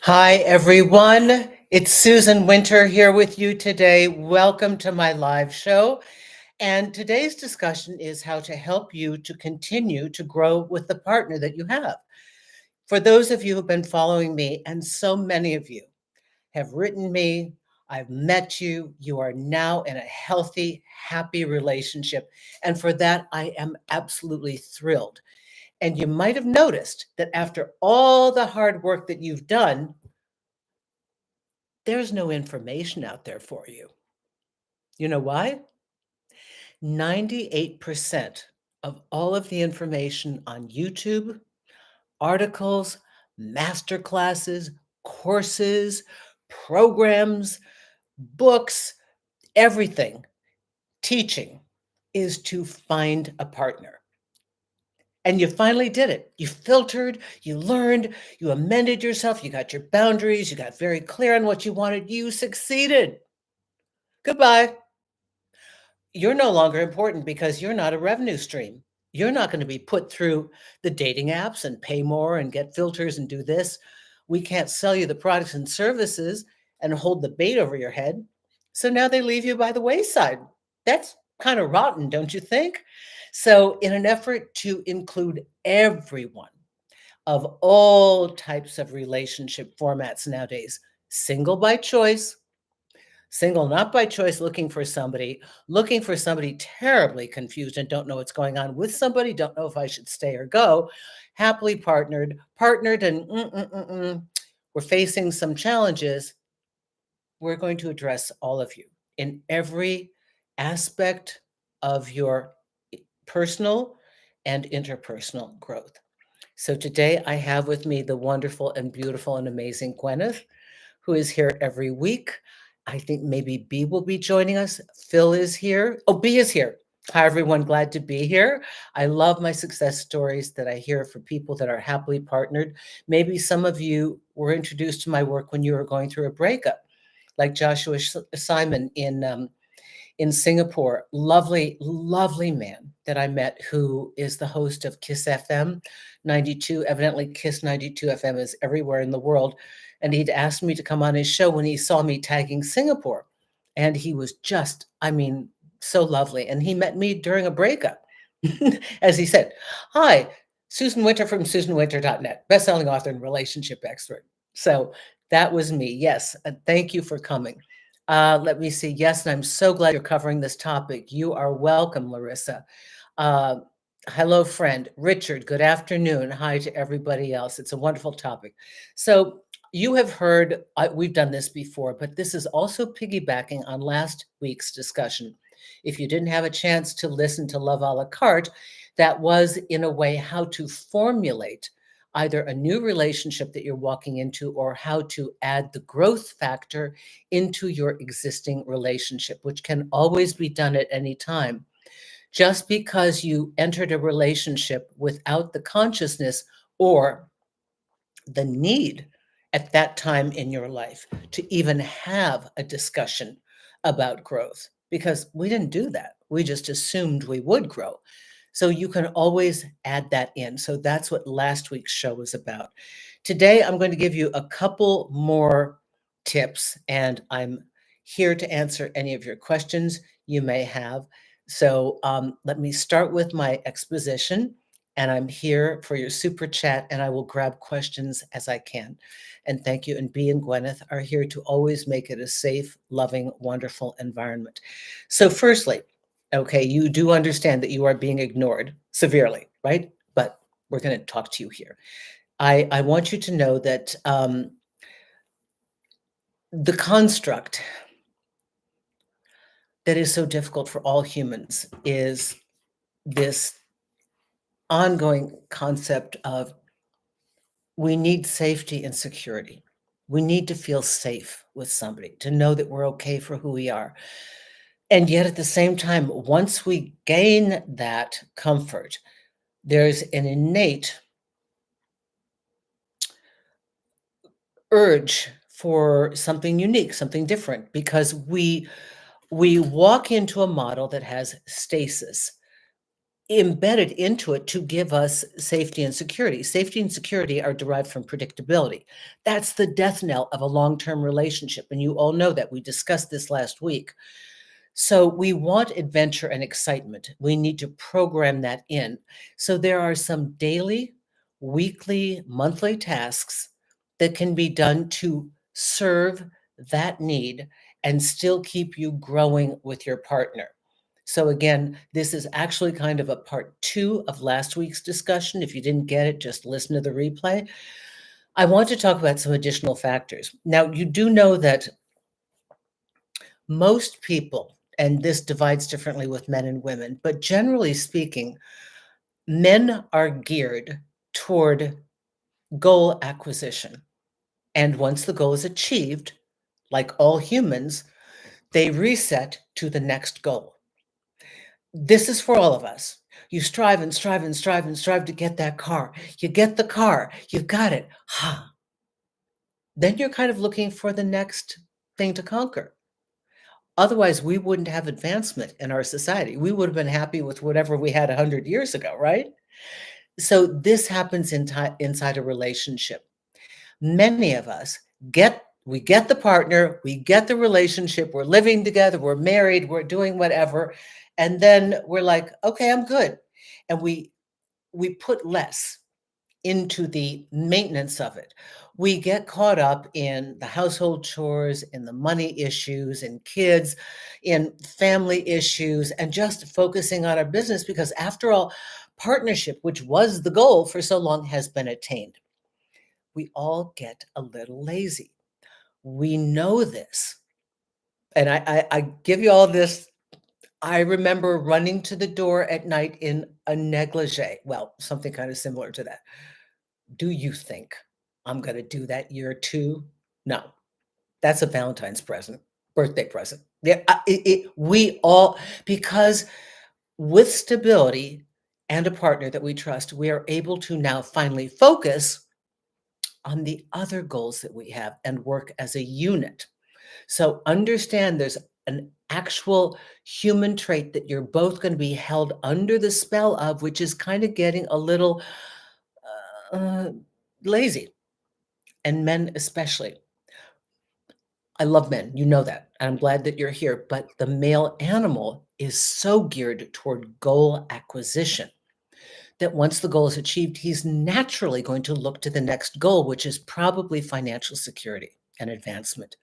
Hi, everyone. It's Susan Winter here with you today. Welcome to my live show. And today's discussion is how to help you to continue to grow with the partner that you have. For those of you who've been following me, and so many of you have written me, I've met you, you are now in a healthy, happy relationship. And for that, I am absolutely thrilled. And you might have noticed that after all the hard work that you've done, there's no information out there for you. You know why? 98% of all of the information on YouTube, articles, master classes, courses, programs, books, everything, teaching is to find a partner. And you finally did it. You filtered, you learned, you amended yourself, you got your boundaries, you got very clear on what you wanted, you succeeded. Goodbye. You're no longer important because you're not a revenue stream. You're not going to be put through the dating apps and pay more and get filters and do this. We can't sell you the products and services and hold the bait over your head. So now they leave you by the wayside. That's kind of rotten, don't you think? So, in an effort to include everyone of all types of relationship formats nowadays, single by choice, single not by choice, looking for somebody terribly confused and don't know what's going on with somebody, don't know if I should stay or go, happily partnered, and we're facing some challenges. We're going to address all of you in every aspect of your personal and interpersonal growth. So today I have with me the wonderful and beautiful and amazing Gwyneth, who is here every week. I think maybe B will be joining us. Phil is here. Oh, B is here. Hi, everyone. Glad to be here. I love my success stories that I hear for people that are happily partnered. Maybe some of you were introduced to my work when you were going through a breakup, like Joshua Simon in Singapore. Lovely, lovely man that I met who is the host of Kiss FM 92. Evidently, Kiss 92 FM is everywhere in the world. And he'd asked me to come on his show when he saw me tagging Singapore. And he was just, so lovely. And he met me during a breakup. As he said, "Hi, Susan Winter from SusanWinter.net, best-selling author and relationship expert." So that was me. Yes. Thank you for coming. Let me see. Yes, and I'm so glad you're covering this topic. You are welcome, Larissa. Uh, Hello, friend. Richard, good afternoon. Hi to everybody else. It's a wonderful topic. So you have heard, we've done this before, but this is also piggybacking on last week's discussion. If you didn't have a chance to listen to Love a la carte, that was in a way how to formulate either a new relationship that you're walking into or how to add the growth factor into your existing relationship, which can always be done at any time. Just because you entered a relationship without the consciousness or the need at that time in your life to even have a discussion about growth, because we didn't do that. We just assumed we would grow. So you can always add that in. So that's what last week's show was about. Today, I'm going to give you a couple more tips, and I'm here to answer any of your questions you may have. So let me start with my exposition, and I'm here for your super chat, and I will grab questions as I can. And thank you. And B and Gwyneth are here to always make it a safe, loving, wonderful environment. So, firstly, okay, you do understand that you are being ignored severely, right? But we're going to talk to you here. I want you to know that the construct that is so difficult for all humans is this ongoing concept of we need safety and security. We need to feel safe with somebody, to know that we're okay for who we are. And yet, at the same time, once we gain that comfort, there's an innate urge for something unique, something different, because we walk into a model that has stasis. embedded into it to give us safety and security. Safety and security are derived from predictability. That's the death knell of a long-term relationship, and you all know that. We discussed this last week. So we want adventure and excitement. We need to program that in. So there are some daily, weekly, monthly tasks that can be done to serve that need and still keep you growing with your partner. So again, this is actually kind of a part 2 of last week's discussion. If you didn't get it, just listen to the replay. I want to talk about some additional factors. Now, you do know that most people, and this divides differently with men and women, but generally speaking, men are geared toward goal acquisition. And once the goal is achieved, like all humans, they reset to the next goal. This is for all of us. You strive and strive and strive and strive to get that car. You get the car, you've got it. Then you're kind of looking for the next thing to conquer. Otherwise, we wouldn't have advancement in our society. We would have been happy with whatever we had 100 years ago, right? So this happens inside a relationship. Many of us we get the partner, we get the relationship, we're living together, we're married, we're doing whatever, and then we're like, okay, I'm good. And we put less into the maintenance of it. We get caught up in the household chores, in the money issues, in kids, in family issues, and just focusing on our business because, after all, partnership, which was the goal for so long, has been attained. We all get a little lazy. We know this. And I give you all this. I remember running to the door at night in a negligee. Well, something kind of similar to that. Do you think I'm gonna do that year 2? No. That's a Valentine's present, birthday present. Yeah, we all, because with stability and a partner that we trust, we are able to now finally focus on the other goals that we have and work as a unit. So understand there's an actual human trait that you're both gonna be held under the spell of, which is kinda getting a little, uh, lazy. And men especially. I love men, you know that. And I'm glad that you're here, but the male animal is so geared toward goal acquisition that once the goal is achieved, he's naturally going to look to the next goal, which is probably financial security and advancement.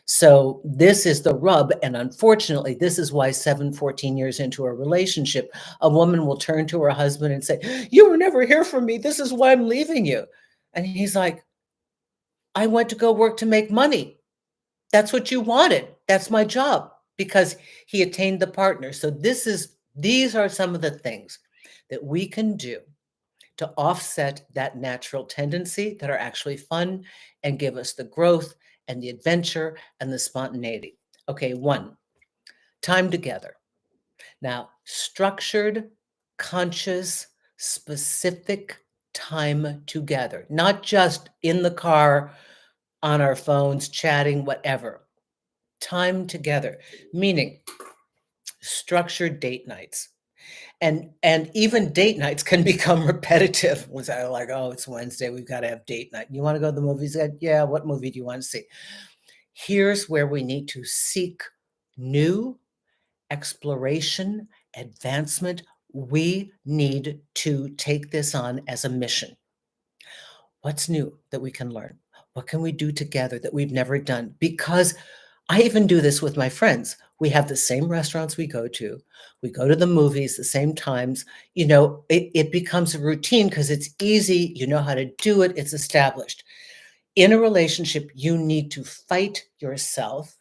So this is the rub, and unfortunately, this is why 14 years into a relationship, a woman will turn to her husband and say, "You were never here for me. This is why I'm leaving you." And he's like, "I went to go work to make money. That's what you wanted. That's my job," because he attained the partner. So these are some of the things that we can do to offset that natural tendency that are actually fun and give us the growth and the adventure and the spontaneity. Okay, 1, time together. Now, structured, conscious, specific time together, not just in the car, on our phones, chatting, whatever. Time together, meaning structured date nights. And even date nights can become repetitive. Was I like, "Oh, it's Wednesday, we've gotta have date night. You wanna go to the movies?" "Yeah, what movie do you wanna see?" Here's where we need to seek new exploration, advancement. We need to take this on as a mission. What's new that we can learn? What can we do together that we've never done? Because I even do this with my friends. We have the same restaurants we go to. We go to the movies the same times. It becomes a routine because it's easy. You know how to do it. It's established. In a relationship, you need to fight yourself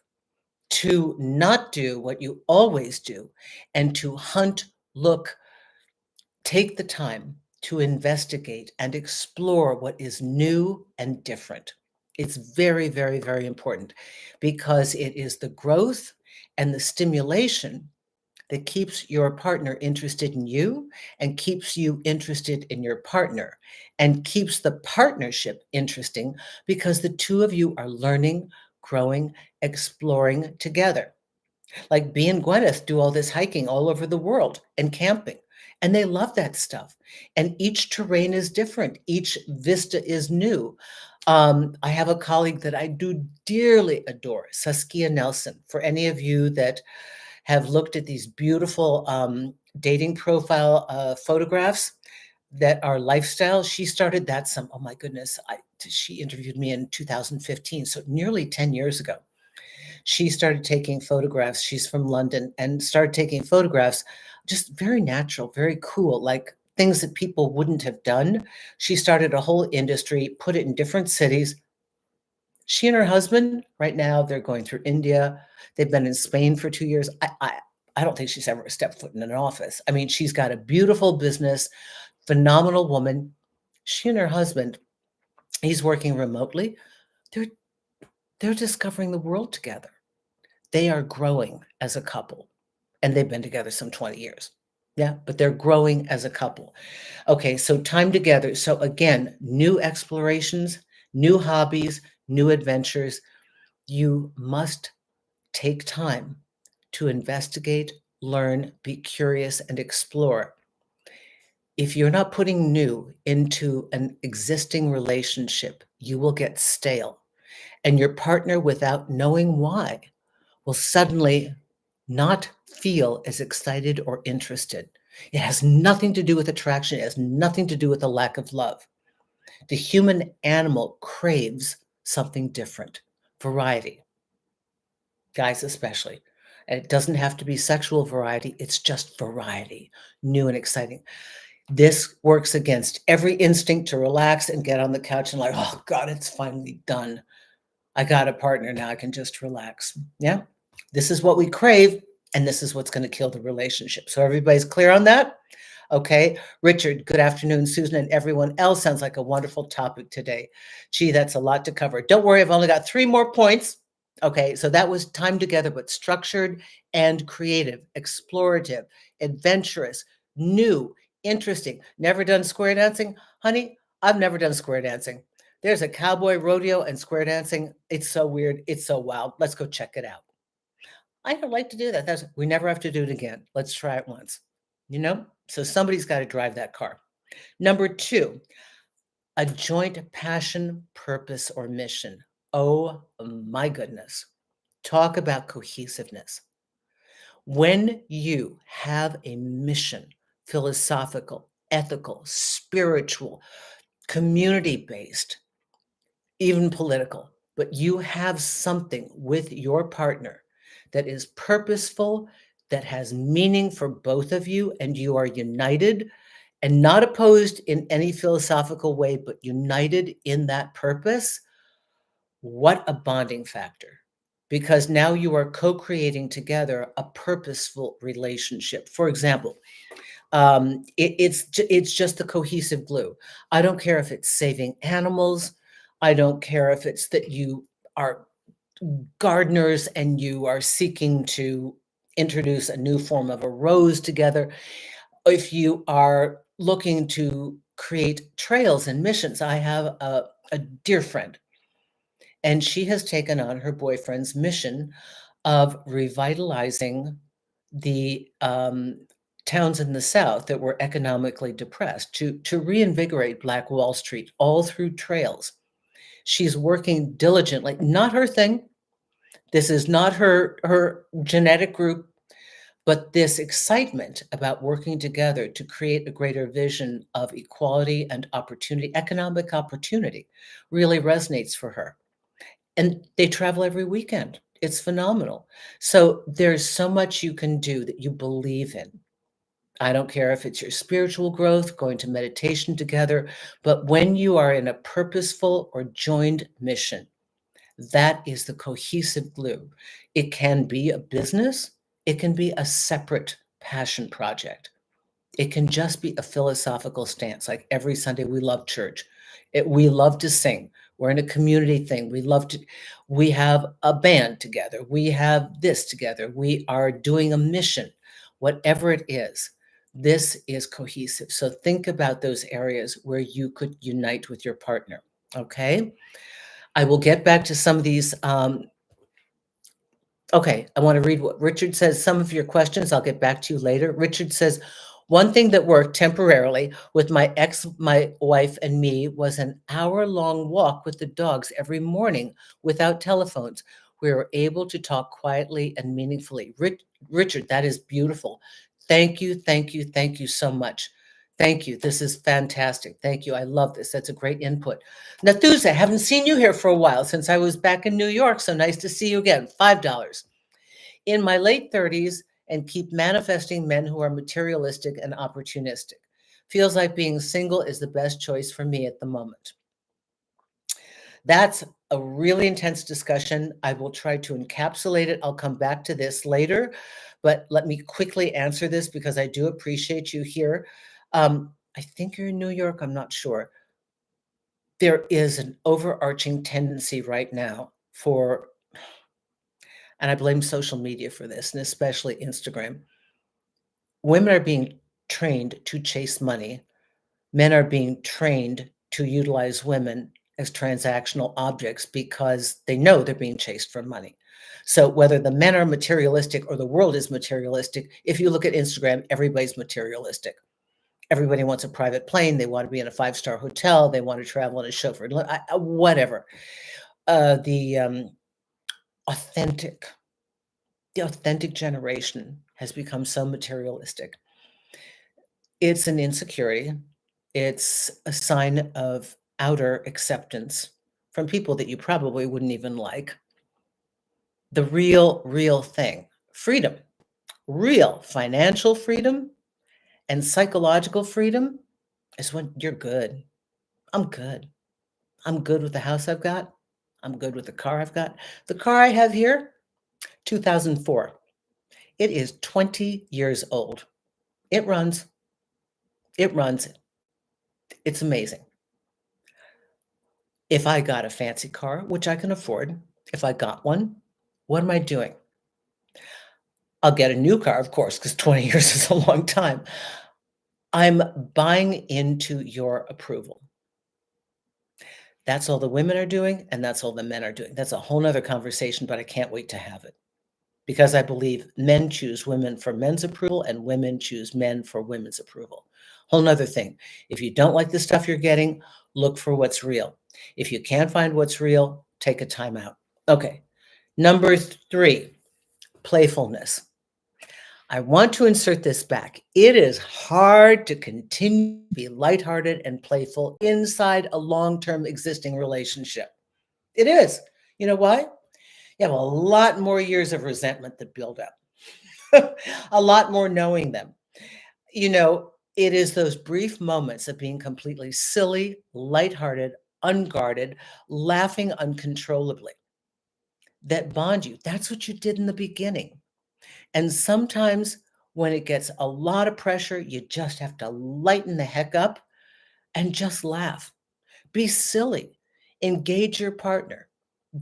to not do what you always do and to hunt, look, take the time to investigate and explore what is new and different. It's very, very, very important because it is the growth and the stimulation that keeps your partner interested in you and keeps you interested in your partner and keeps the partnership interesting because the two of you are learning, growing, exploring together. Like Bea and Gwyneth do all this hiking all over the world and camping. And they love that stuff. And each terrain is different. Each vista is new. I have a colleague that I do dearly adore, Saskia Nelson. For any of you that have looked at these beautiful dating profile photographs that are lifestyle, she started that oh my goodness, she interviewed me in 2015, so nearly 10 years ago. She started taking photographs. She's from London and started taking photographs, just very natural, very cool, like things that people wouldn't have done. She started a whole industry, put it in different cities. She and her husband, right now, they're going through India. They've been in Spain for 2 years. I don't think she's ever stepped foot in an office. I mean, she's got a beautiful business, phenomenal woman. She and her husband, he's working remotely. They're they're discovering the world together. They are growing as a couple, and they've been together some 20 years. Yeah, but they're growing as a couple. Okay, so time together. So again, new explorations, new hobbies, new adventures. You must take time to investigate, learn, be curious, and explore. If you're not putting new into an existing relationship, you will get stale. And your partner, without knowing why, will suddenly not feel as excited or interested. It has nothing to do with attraction. It has nothing to do with a lack of love. The human animal craves something different, variety, guys especially. And it doesn't have to be sexual variety, it's just variety, new and exciting. This works against every instinct to relax and get on the couch and like, oh God, it's finally done. I got a partner now, I can just relax. Yeah. This is what we crave, and this is what's going to kill the relationship. So everybody's clear on that? Okay. Richard, good afternoon. Susan and everyone else, sounds like a wonderful topic today. Gee, that's a lot to cover. Don't worry, I've only got 3 more points. Okay, so that was time together, but structured and creative, explorative, adventurous, new, interesting. Never done square dancing? Honey, I've never done square dancing. There's a cowboy rodeo and square dancing. It's so weird. It's so wild. Let's go check it out. I don't like to do that. We never have to do it again. Let's try it once. You know? So somebody's got to drive that car. Number 2, a joint passion, purpose, or mission. Oh my goodness. Talk about cohesiveness. When you have a mission, philosophical, ethical, spiritual, community based, even political, but you have something with your partner that is purposeful, that has meaning for both of you, and you are united and not opposed in any philosophical way, but united in that purpose, what a bonding factor. Because now you are co-creating together a purposeful relationship. For example, it's just the cohesive glue. I don't care if it's saving animals. I don't care if it's that you are gardeners and you are seeking to introduce a new form of a rose together. If you are looking to create trails and missions, I have a dear friend, and she has taken on her boyfriend's mission of revitalizing the towns in the South that were economically depressed, to reinvigorate Black Wall Street all through trails. She's working diligently. Not her thing. This is not her genetic group, but this excitement about working together to create a greater vision of equality and opportunity, economic opportunity, really resonates for her. And they travel every weekend. It's phenomenal. So there's so much you can do that you believe in. I don't care if it's your spiritual growth, going to meditation together, but when you are in a purposeful or joined mission, that is the cohesive glue. It can be a business, it can be a separate passion project. It can just be a philosophical stance. Like every Sunday, we love church. We love to sing. We're in a community thing. We have a band together. We have this together. We are doing a mission, whatever it is. This is cohesive. So think about those areas where you could unite with your partner. Okay. I will get back to some of these. Okay, I want to read what Richard says. Some of your questions, I'll get back to you later. Richard says, One thing that worked temporarily with my wife and me was an hour-long walk with the dogs every morning without telephones. We were able to talk quietly and meaningfully. Richard, that is beautiful. Thank you, thank you, thank you so much. Thank you. This is fantastic. Thank you. I love this. That's a great input. Nathusa, haven't seen you here for a while since I was back in New York. So nice to see you again. $5. In my late 30s and keep manifesting men who are materialistic and opportunistic. Feels like being single is the best choice for me at the moment. That's a really intense discussion. I will try to encapsulate it. I'll come back to this later, but let me quickly answer this because I do appreciate you here. I think you're in New York. I'm not sure. There is an overarching tendency right now for, and I blame social media for this, and especially Instagram. Women are being trained to chase money. Men are being trained to utilize women as transactional objects because they know they're being chased for money. So whether the men are materialistic or the world is materialistic, if you look at Instagram, everybody's materialistic. Everybody wants a private plane. They want to be in a five-star hotel. They want to travel in a chauffeur, whatever. The authentic, the authentic generation has become so materialistic. It's an insecurity. It's a sign of outer acceptance from people that you probably wouldn't even like. The real thing, freedom, real financial freedom and psychological freedom is when you're good. I'm good. I'm good with the house I've got. I'm good with the car I've got. The car I have here, 2004. It is 20 years old. It runs. It runs. It's amazing. If I got a fancy car, which I can afford, if I got one, what am I doing? I'll get a new car, of course, because 20 years is a long time. I'm buying into your approval. That's all the women are doing, and that's all the men are doing. That's a whole nother conversation, but I can't wait to have it. Because I believe men choose women for men's approval and women choose men for women's approval. Whole nother thing. If you don't like the stuff you're getting, look for what's real. If you can't find what's real, take a time out. Okay. Number 3, playfulness. I want to insert this back. It is hard to continue to be lighthearted and playful inside a long-term existing relationship. It is. You know why? You have a lot more years of resentment that build up, a lot more knowing them. You know, it is those brief moments of being completely silly, lighthearted, unguarded, laughing uncontrollably that bond you. That's what you did in the beginning. And sometimes when it gets a lot of pressure, you just have to lighten the heck up and just laugh. Be silly. Engage your partner.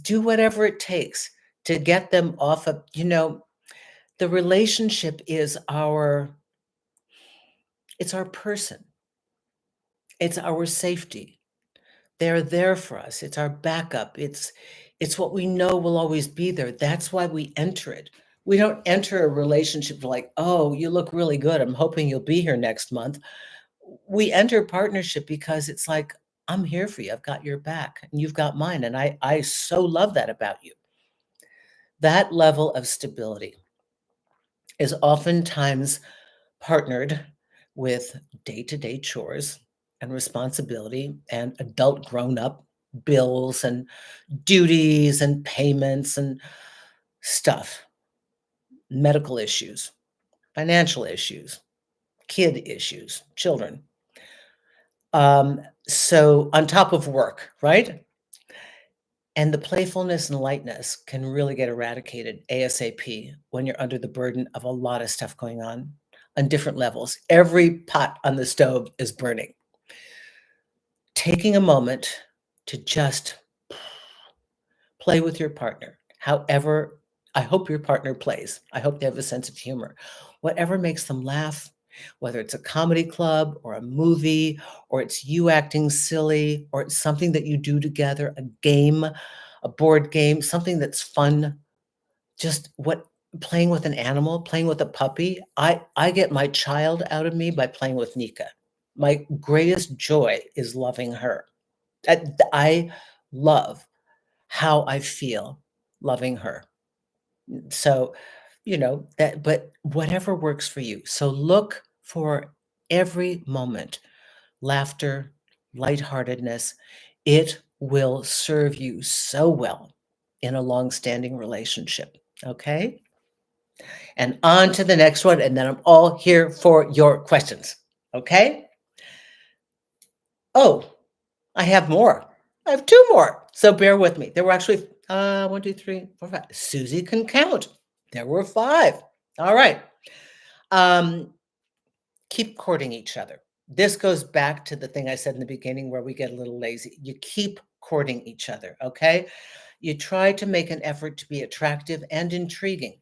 Do whatever it takes to get them off of, the relationship is it's our person. It's our safety. They're there for us. It's our backup. It's what we know will always be there. That's why we enter it. We don't enter a relationship like, "Oh, you look really good. I'm hoping you'll be here next month." We enter partnership because it's like, "I'm here for you. I've got your back and you've got mine." And I so love that about you. That level of stability is oftentimes partnered with day-to-day chores and responsibility and adult grown-up bills and duties and payments and stuff, medical issues, financial issues, kid issues, children. So on top of work, right? And the playfulness and lightness can really get eradicated ASAP when you're under the burden of a lot of stuff going on different levels. Every pot on the stove is burning. Taking a moment to just play with your partner. However, I hope your partner plays. I hope they have a sense of humor. Whatever makes them laugh, whether it's a comedy club or a movie, or it's you acting silly, or it's something that you do together, a game, a board game, something that's fun. Just playing with an animal, playing with a puppy. I get my child out of me by playing with Nika. My greatest joy is loving her. I love how I feel loving her. So, that but whatever works for you. So look for every moment, laughter, lightheartedness. It will serve you so well in a long-standing relationship. Okay? And on to the next one, and then I'm all here for your questions. Okay? Oh, I have more. I have two more. So bear with me. There were actually one, two, three, four, five. Susie can count. There were five. All right. Um, keep courting each other. This goes back to the thing I said in the beginning where we get a little lazy. You keep courting each other, okay? You try to make an effort to be attractive and intriguing.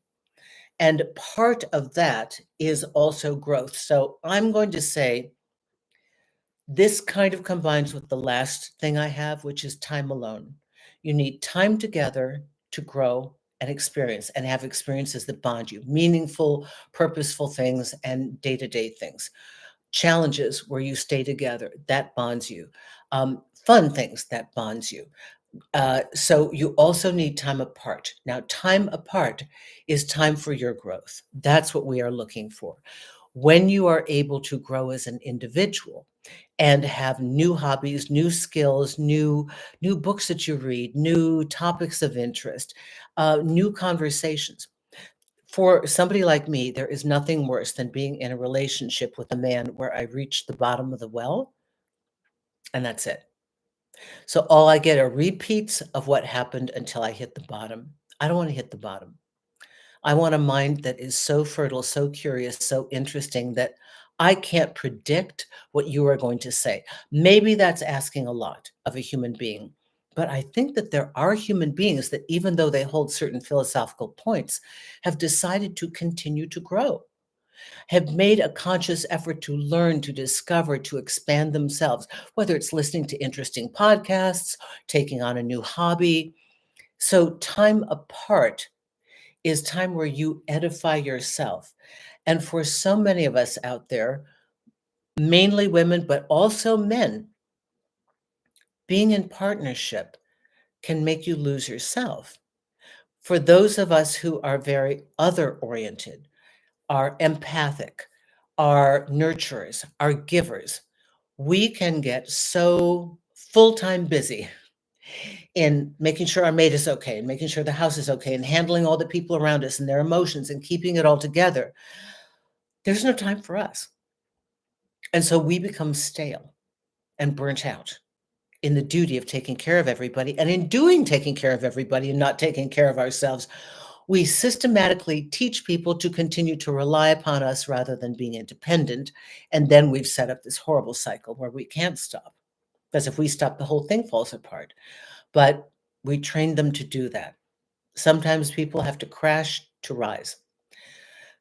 And part of that is also growth. So I'm going to say this kind of combines with the last thing I have, which is time alone. You need time together to grow and experience and have experiences that bond you, meaningful, purposeful things and day to day things. Challenges where you stay together, that bonds you. Fun things that bonds you. So you also need time apart. Now, time apart is time for your growth. That's what we are looking for. When you are able to grow as an individual and have new hobbies, new skills, new books that you read, new topics of interest, new conversations. For somebody like me, there is nothing worse than being in a relationship with a man where I reach the bottom of the well and that's it. So all I get are repeats of what happened until I hit the bottom. I don't want to hit the bottom. I want a mind that is so fertile, so curious, so interesting that I can't predict what you are going to say. Maybe that's asking a lot of a human being. But I think that there are human beings that, even though they hold certain philosophical points, have decided to continue to grow, have made a conscious effort to learn, to discover, to expand themselves, whether it's listening to interesting podcasts, taking on a new hobby. So, time apart is time where you edify yourself. And for so many of us out there, mainly women, but also men, being in partnership can make you lose yourself. For those of us who are very other oriented, are empathic, are nurturers, are givers, we can get so full time busy in making sure our mate is okay, and making sure the house is okay, and handling all the people around us and their emotions and keeping it all together. There's no time for us. And so we become stale and burnt out in the duty of taking care of everybody. And in doing taking care of everybody and not taking care of ourselves, we systematically teach people to continue to rely upon us rather than being independent. And then we've set up this horrible cycle where we can't stop. Because if we stop, the whole thing falls apart. But we train them to do that. Sometimes people have to crash to rise.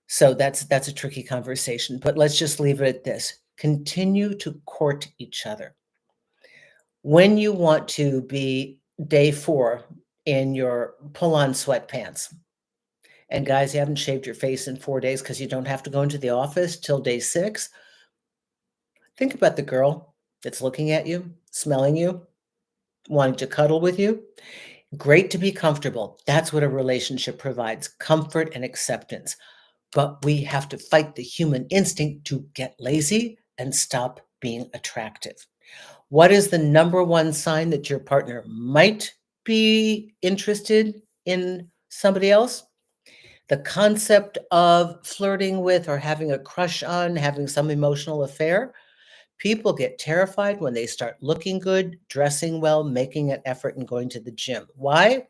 So that's a tricky conversation, but let's just leave it at this. Continue to court each other. When you want to be day 4 in your pull-on sweatpants, and guys, you haven't shaved your face in 4 days because you don't have to go into the office till day 6, think about the girl that's looking at you, smelling you, wanting to cuddle with you. Great to be comfortable. That's what a relationship provides, comfort and acceptance. But we have to fight the human instinct to get lazy and stop being attractive. What is the number one sign that your partner might be interested in somebody else? The concept of flirting with or having a crush on, having some emotional affair. People get terrified when they start looking good, dressing well, making an effort, and going to the gym. Why?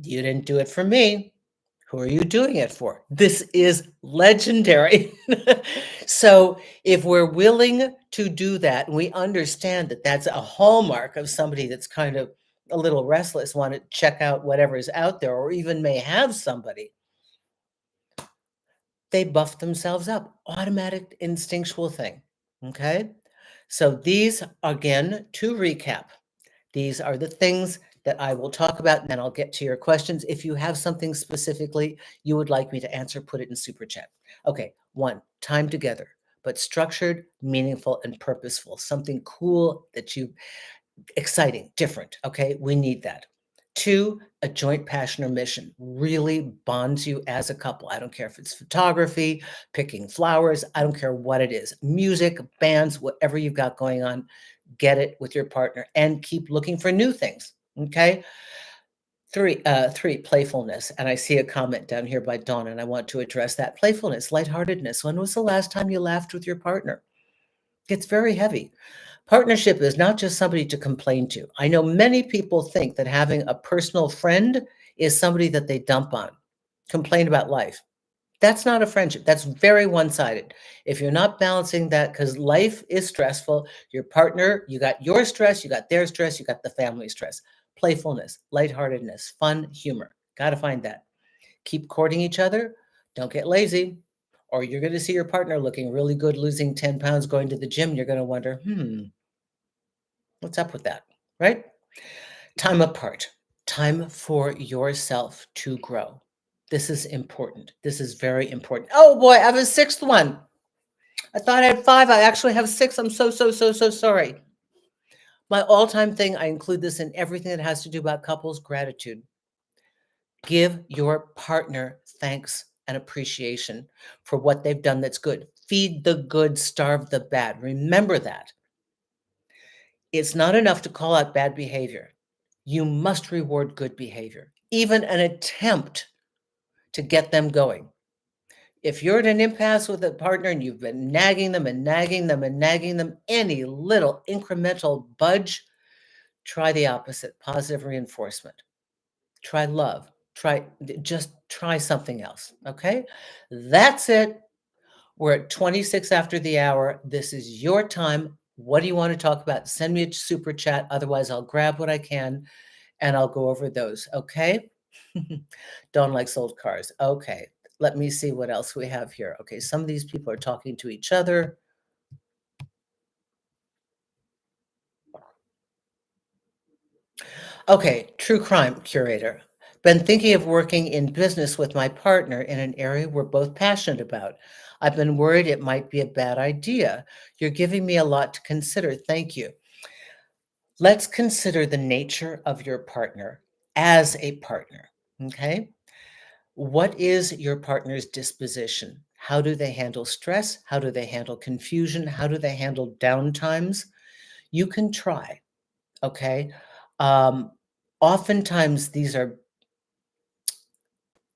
You didn't do it for me. Who are you doing it for? This is legendary. So, if we're willing to do that, and we understand that that's a hallmark of somebody that's kind of a little restless, want to check out whatever is out there, or even may have somebody, they buff themselves up. Automatic instinctual thing. Okay. So, these again, to recap, these are the things that I will talk about, and then I'll get to your questions. If you have something specifically you would like me to answer, put it in super chat. Okay, one, time together, but structured, meaningful, and purposeful. Something cool that you exciting, different. Okay, we need that. Two, a joint passion or mission really bonds you as a couple. I don't care if it's photography, picking flowers, I don't care what it is, music, bands, whatever you've got going on, get it with your partner and keep looking for new things. Okay. Three, playfulness. And I see a comment down here by Dawn, and I want to address that. Playfulness, lightheartedness. When was the last time you laughed with your partner? It's very heavy. Partnership is not just somebody to complain to. I know many people think that having a personal friend is somebody that they dump on, complain about life. That's not a friendship. That's very one-sided. If you're not balancing that, because life is stressful, your partner, you got your stress, you got their stress, you got the family stress. Playfulness, lightheartedness, fun, humor. Got to find that. Keep courting each other. Don't get lazy, or you're going to see your partner looking really good, losing 10 pounds, going to the gym. You're going to wonder, what's up with that, right? Time apart, time for yourself to grow. This is important. This is very important. Oh boy, I have a sixth one. I thought I had five. I actually have six. I'm so sorry. My all-time thing, I include this in everything that has to do about couples, gratitude. Give your partner thanks and appreciation for what they've done that's good. Feed the good, starve the bad. Remember that. It's not enough to call out bad behavior. You must reward good behavior, even an attempt to get them going. If you're at an impasse with a partner and you've been nagging them and nagging them and nagging them, any little incremental budge, try the opposite, positive reinforcement. Try love. Just try something else. Okay. That's it. We're at 26 after the hour. This is your time. What do you want to talk about? Send me a super chat. Otherwise, I'll grab what I can and I'll go over those. Okay. Don't like sold cars. Okay. Let me see what else we have here. Okay. Some of these people are talking to each other. Okay. True crime curator. Been thinking of working in business with my partner in an area we're both passionate about. I've been worried it might be a bad idea. You're giving me a lot to consider. Thank you. Let's consider the nature of your partner as a partner. Okay. What is your partner's disposition? How do they handle stress? How do they handle confusion? How do they handle downtimes? You can try. Okay. Um, Oftentimes, these are,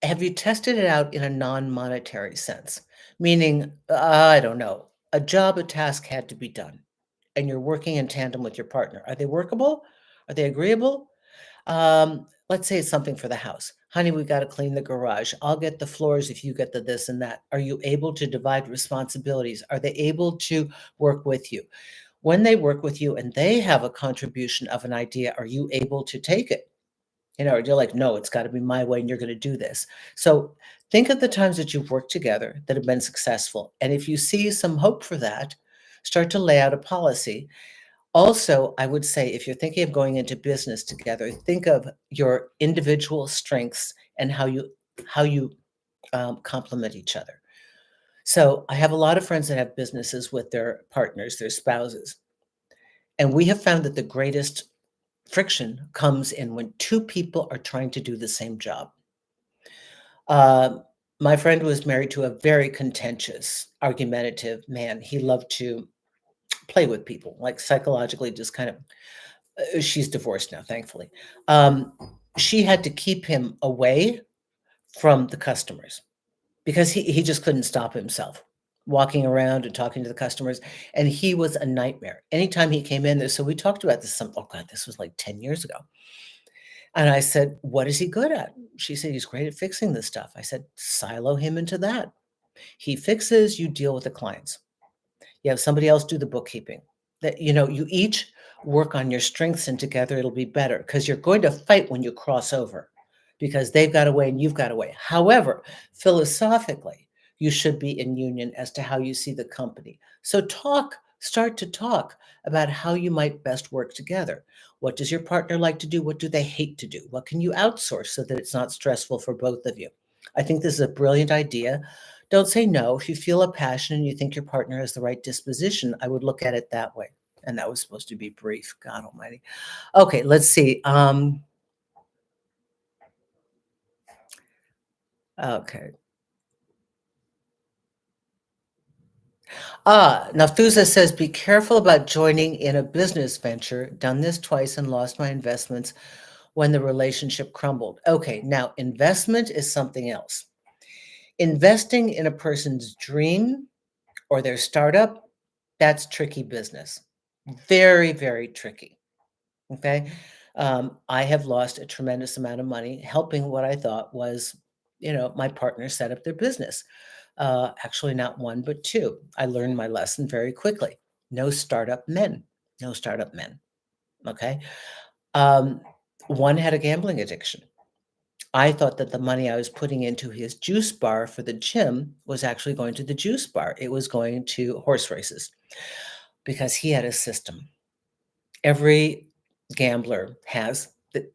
have you tested it out in a non monetary sense? Meaning, I don't know, a job, a task had to be done, and you're working in tandem with your partner. Are they workable? Are they agreeable? Let's say it's something for the house. Honey, we got to clean the garage. I'll get the floors if you get the this and that. Are you able to divide responsibilities? Are they able to work with you? When they work with you and they have a contribution of an idea, are you able to take it? Or you're like, no, it's got to be my way and you're going to do this. So think of the times that you've worked together that have been successful. And if you see some hope for that, start to lay out a policy. Also, I would say if you're thinking of going into business together, think of your individual strengths and how you complement each other. So I have a lot of friends that have businesses with their partners, their spouses, and we have found that the greatest friction comes in when two people are trying to do the same job. Uh, my friend was married to a very contentious, argumentative man. He loved to play with people, like psychologically, just kind of. She's divorced now, thankfully. Um, she had to keep him away from the customers because he just couldn't stop himself walking around and talking to the customers. And he was a nightmare. Anytime he came in there, so we talked about this oh God, this was like 10 years ago. And I said, what is he good at? She said, he's great at fixing this stuff. I said, silo him into that. He fixes, you deal with the clients. You have somebody else do the bookkeeping. That you each work on your strengths and together it'll be better because you're going to fight when you cross over because they've got a way and you've got a way. However, philosophically, you should be in union as to how you see the company. So talk Start to talk about how you might best work together. What does your partner like to do? What do they hate to do? What can you outsource so that it's not stressful for both of you? I think this is a brilliant idea. Don't say no. If you feel a passion and you think your partner has the right disposition, I would look at it that way. And that was supposed to be brief. God almighty. Okay, let's see. Okay. Nafusa says, be careful about joining in a business venture. Done this twice and lost my investments when the relationship crumbled. Okay, now investment is something else. Investing in a person's dream or their startup, that's tricky business. Very, very tricky. Okay. I have lost a tremendous amount of money helping what I thought was, my partner set up their business. Actually, not one, but two. I learned my lesson very quickly. No startup men. No startup men. Okay. Um, one had a gambling addiction. I thought that the money I was putting into his juice bar for the gym was actually going to the juice bar. It was going to horse races because he had a system. Every gambler has that.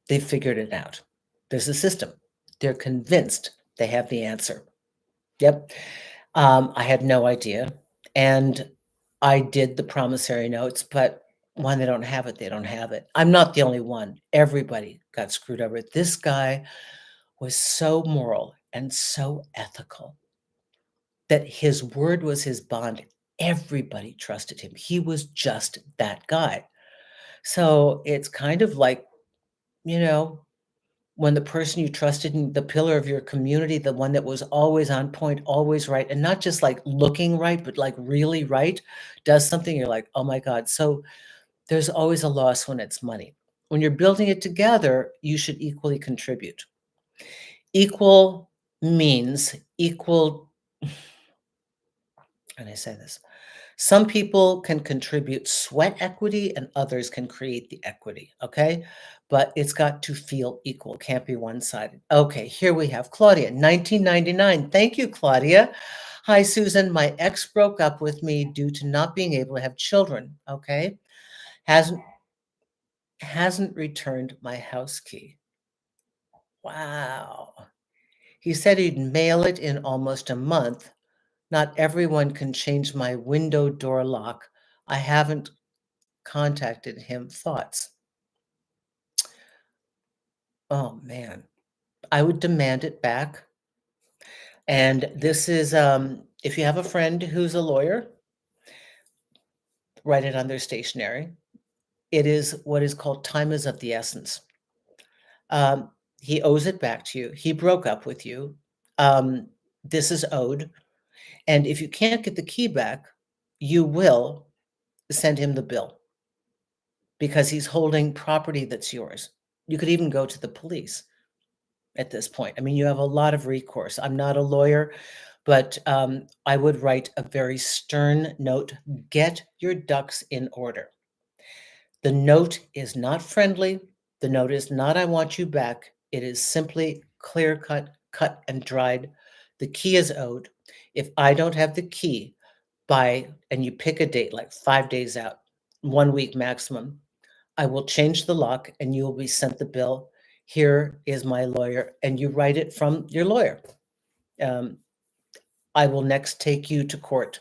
They figured it out. There's a system. They're convinced they have the answer. Yep. I had no idea. And I did the promissory notes, but when they don't have it, they don't have it. I'm not the only one. Everybody got screwed over. This guy was so moral and so ethical that his word was his bond. Everybody trusted him. He was just that guy. So it's kind of like, you know, when the person you trusted in the pillar of your community, the one that was always on point, always right, and not just like looking right, but like really right, does something, you're like, oh my God. So there's always a loss when it's money. When you're building it together, you should equally contribute. Equal means equal, and I say this, some people can contribute sweat equity and others can create the equity, okay? But it's got to feel equal, can't be one-sided. Okay, here we have Claudia, 1999. Thank you, Claudia. Hi, Susan. My ex broke up with me due to not being able to have children, okay? Hasn't hasn't returned my house key. Wow. He said he'd mail it in almost a month. Not everyone can change my window door lock. I haven't contacted him. Thoughts? Oh man, I would demand it back. And this is if you have a friend who's a lawyer, write it on their stationery. It is what is called time is of the essence. He owes it back to you. He broke up with you. Um, this is owed. And if you can't get the key back, you will send him the bill because he's holding property that's yours. You could even go to the police at this point. I mean, you have a lot of recourse. I'm not a lawyer, but I would write a very stern note. Get your ducks in order. The note is not friendly. The note is not, I want you back. It is simply clear cut, cut and dried. The key is owed. If I don't have the key by, and you pick a date like 5 days out, 1 week maximum, I will change the lock and you will be sent the bill. Here is my lawyer, and you write it from your lawyer. Um, I will next take you to court,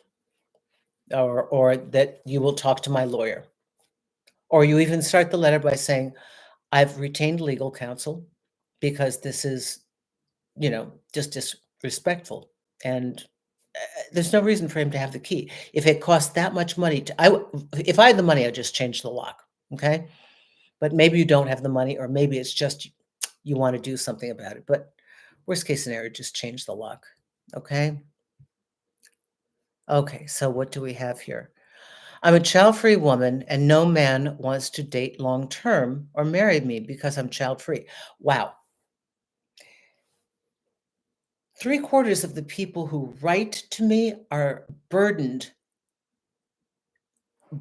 or that you will talk to my lawyer. Or you even start the letter by saying, I've retained legal counsel because this is, just disrespectful. And there's no reason for him to have the key. If it costs that much money if I had the money, I'd just change the lock. Okay. But maybe you don't have the money, or maybe it's just you want to do something about it. But worst case scenario, just change the lock. Okay. Okay. So what do we have here? I'm a child-free woman and no man wants to date long-term or marry me because I'm child-free. Wow. 3/4 of the people who write to me are burdened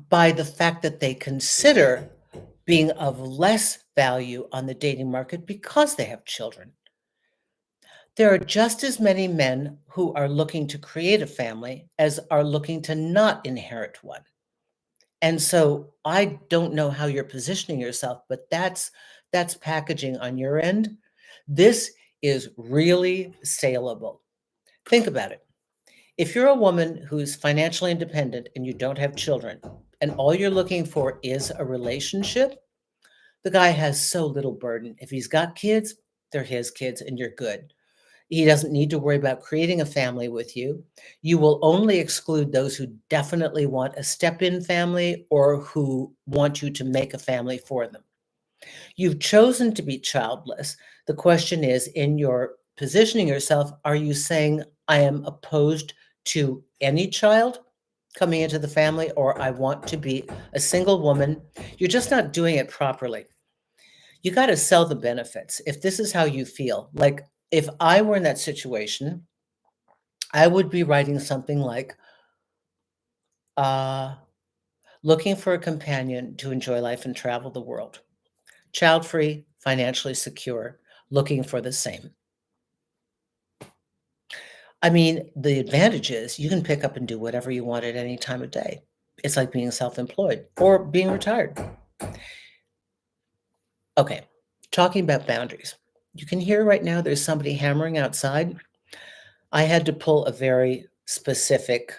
by the fact that they consider being of less value on the dating market because they have children. There are just as many men who are looking to create a family as are looking to not inherit one. And so I don't know how you're positioning yourself, but that's packaging on your end. This is really saleable. Think about it. If you're a woman who's financially independent and you don't have children, and all you're looking for is a relationship, the guy has so little burden. If he's got kids, they're his kids and you're good. He doesn't need to worry about creating a family with you. You will only exclude those who definitely want a step in family or who want you to make a family for them. You've chosen to be childless. The question is, in your positioning yourself, are you saying, I am opposed to any child coming into the family, or I want to be a single woman? You're just not doing it properly. You got to sell the benefits. If this is how you feel, like if I were in that situation, I would be writing something like, uh, looking for a companion to enjoy life and travel the world, child free, financially secure, looking for the same. I mean, the advantage is you can pick up and do whatever you want at any time of day. It's like being self employed or being retired. Okay, talking about boundaries. You can hear right now there's somebody hammering outside. I had to pull a very specific,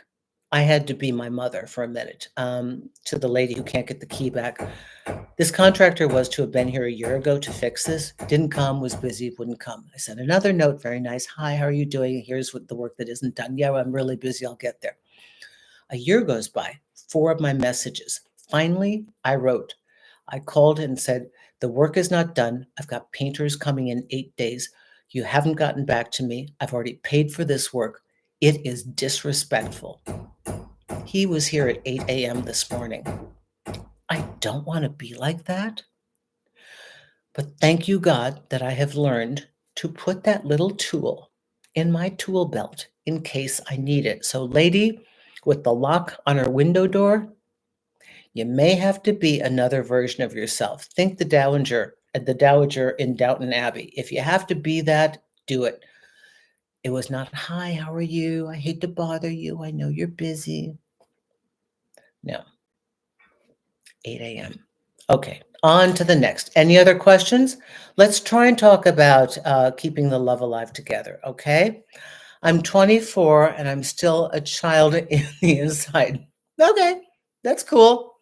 I had to be my mother for a minute, to the lady who can't get the key back. This contractor was to have been here a year ago to fix this, didn't come, was busy, wouldn't come. I sent another note, very nice. Hi, how are you doing? Here's what the work that isn't done. Yeah, I'm really busy. I'll get there. A year goes by, 4 of my messages. Finally, I wrote. I called and said, the work is not done. I've got painters coming in 8 days. You haven't gotten back to me. I've already paid for this work. It is disrespectful. He was here at 8 a.m. this morning. I don't want to be like that. But thank you, God, that I have learned to put that little tool in my tool belt in case I need it. So, lady with the lock on her window door, you may have to be another version of yourself. Think the dowager in Downton Abbey. If you have to be that, do it. It was not, hi, how are you? I hate to bother you. I know you're busy. No, 8 a.m. Okay, on to the next. Any other questions? Let's try and talk about keeping the love alive together, okay? I'm 24 and I'm still a child in the inside. Okay, that's cool.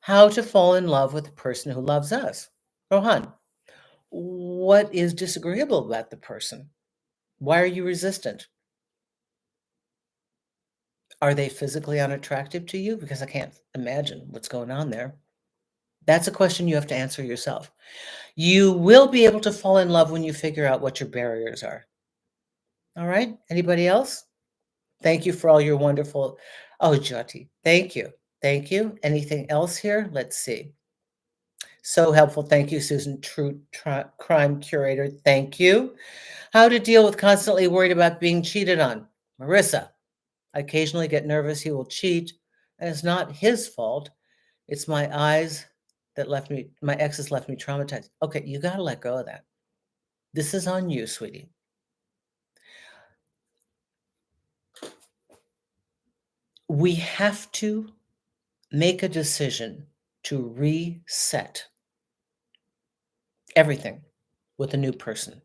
How to fall in love with the person who loves us. Rohan, what is disagreeable about the person? Why are you resistant? Are they physically unattractive to you? Because I can't imagine what's going on there. That's a question you have to answer yourself. You will be able to fall in love when you figure out what your barriers are. All right? Anybody else? Thank you for all your wonderful. Oh, Jyoti, thank you. Thank you. Anything else here? Let's see. So helpful. Thank you, Susan, crime curator. Thank you. How to deal with constantly worried about being cheated on. Marissa, I occasionally get nervous he will cheat, and it's not his fault. It's my eyes that left me, my exes left me traumatized. Okay, you got to let go of that. This is on you, sweetie. We have to make a decision to reset everything with a new person.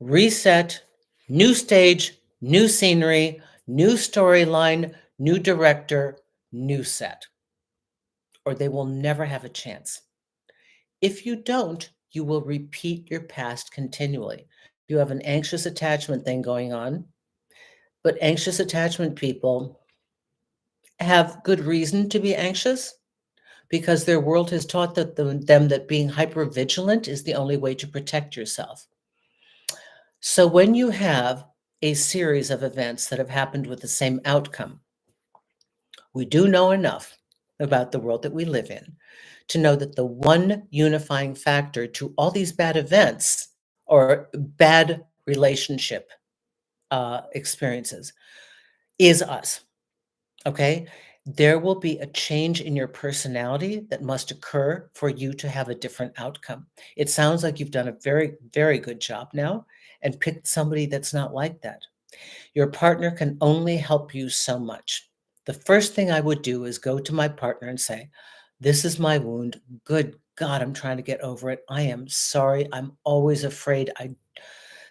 Reset, new stage, new scenery, new storyline, new director, new set, or they will never have a chance. If you don't, you will repeat your past continually. You have an anxious attachment thing going on, but anxious attachment people have good reason to be anxious because their world has taught them that being hypervigilant is the only way to protect yourself. So when you have a series of events that have happened with the same outcome, we do know enough about the world that we live in to know that the one unifying factor to all these bad events or bad relationship experiences is us. Okay. There will be a change in your personality that must occur for you to have a different outcome. It sounds like you've done a very, very good job now and picked somebody that's not like that. Your partner can only help you so much. The first thing I would do is go to my partner and say, "This is my wound. Good God, I'm trying to get over it. I am sorry. I'm always afraid.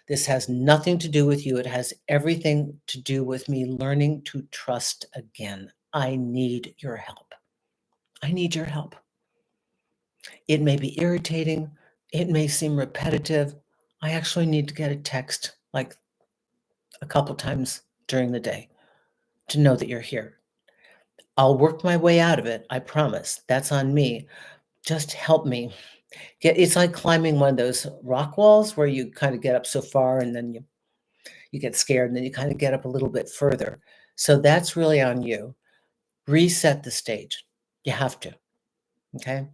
This has nothing to do with you. It has everything to do with me learning to trust again. I need your help. I need your help." It may be irritating. It may seem repetitive. I actually need to get a text like a couple times during the day to know that you're here. I'll work my way out of it. I promise. That's on me. Just help me. It's like climbing one of those rock walls where you kind of get up so far and then you get scared and then you kind of get up a little bit further. So that's really on you. Reset the stage. You have to. Okay.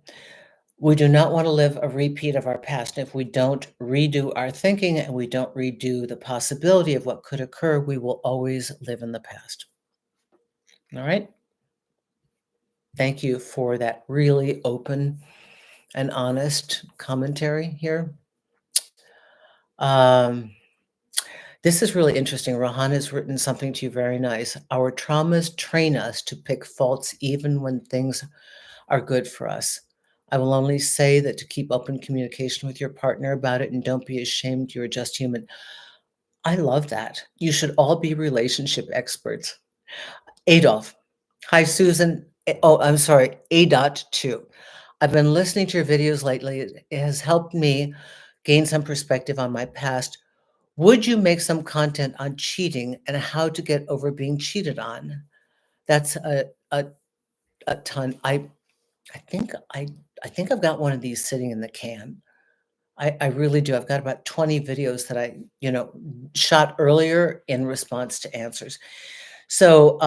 We do not want to live a repeat of our past. If we don't redo our thinking and we don't redo the possibility of what could occur, we will always live in the past. All right. Thank you for that really open and honest commentary here. Um, this is really interesting. Rohan has written something to you very nice. Our traumas train us to pick faults even when things are good for us. I will only say that to keep open communication with your partner about it and don't be ashamed. You're just human. I love that. You should all be relationship experts. Adolf. Hi, Susan. Oh, I'm sorry. A.2. I've been listening to your videos lately. It has helped me gain some perspective on my past. Would you make some content on cheating and how to get over being cheated on? That's a ton. I think I've got one of these sitting in the can. I really do. I've got about 20 videos that I, shot earlier in response to answers. So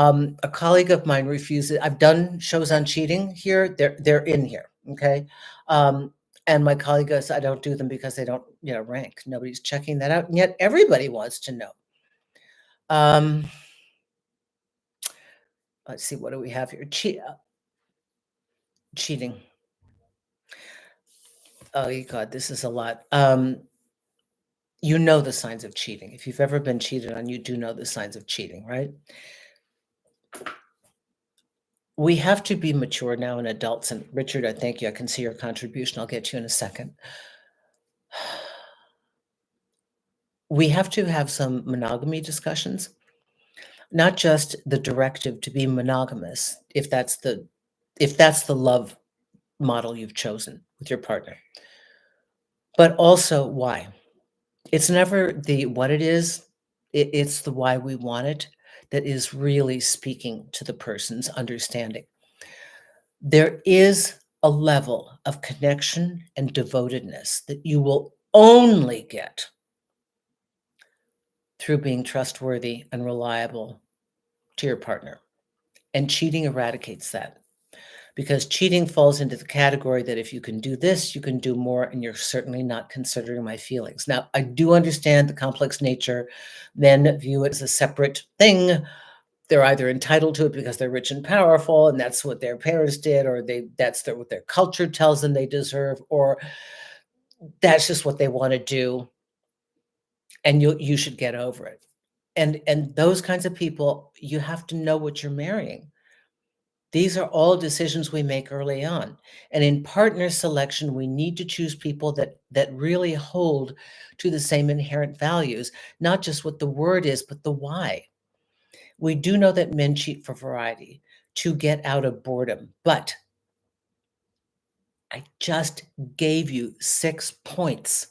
a colleague of mine refuses. I've done shows on cheating here. They're in here. Okay. And my colleague goes, I don't do them because they don't, rank. Nobody's checking that out. And yet everybody wants to know. Let's see, what do we have here? Cheating. Oh, God, this is a lot. You know the signs of cheating. If you've ever been cheated on, you do know the signs of cheating, right? We have to be mature now and adults. And Richard, I thank you. I can see your contribution. I'll get to you in a second. We have to have some monogamy discussions, not just the directive to be monogamous, if that's the love model you've chosen with your partner, but also why. It's never the what it is, it's the why we want it that is really speaking to the person's understanding. There is a level of connection and devotedness that you will only get through being trustworthy and reliable to your partner. And cheating eradicates that, because cheating falls into the category that if you can do this, you can do more, and you're certainly not considering my feelings. Now, I do understand the complex nature. Men view it as a separate thing. They're either entitled to it because they're rich and powerful, and that's what their parents did, or that's what their culture tells them they deserve, or that's just what they want to do, and you should get over it. And those kinds of people, you have to know what you're marrying. These are all decisions we make early on. And in partner selection, we need to choose people that really hold to the same inherent values, not just what the word is, but the why. We do know that men cheat for variety, to get out of boredom. But I just gave you 6 points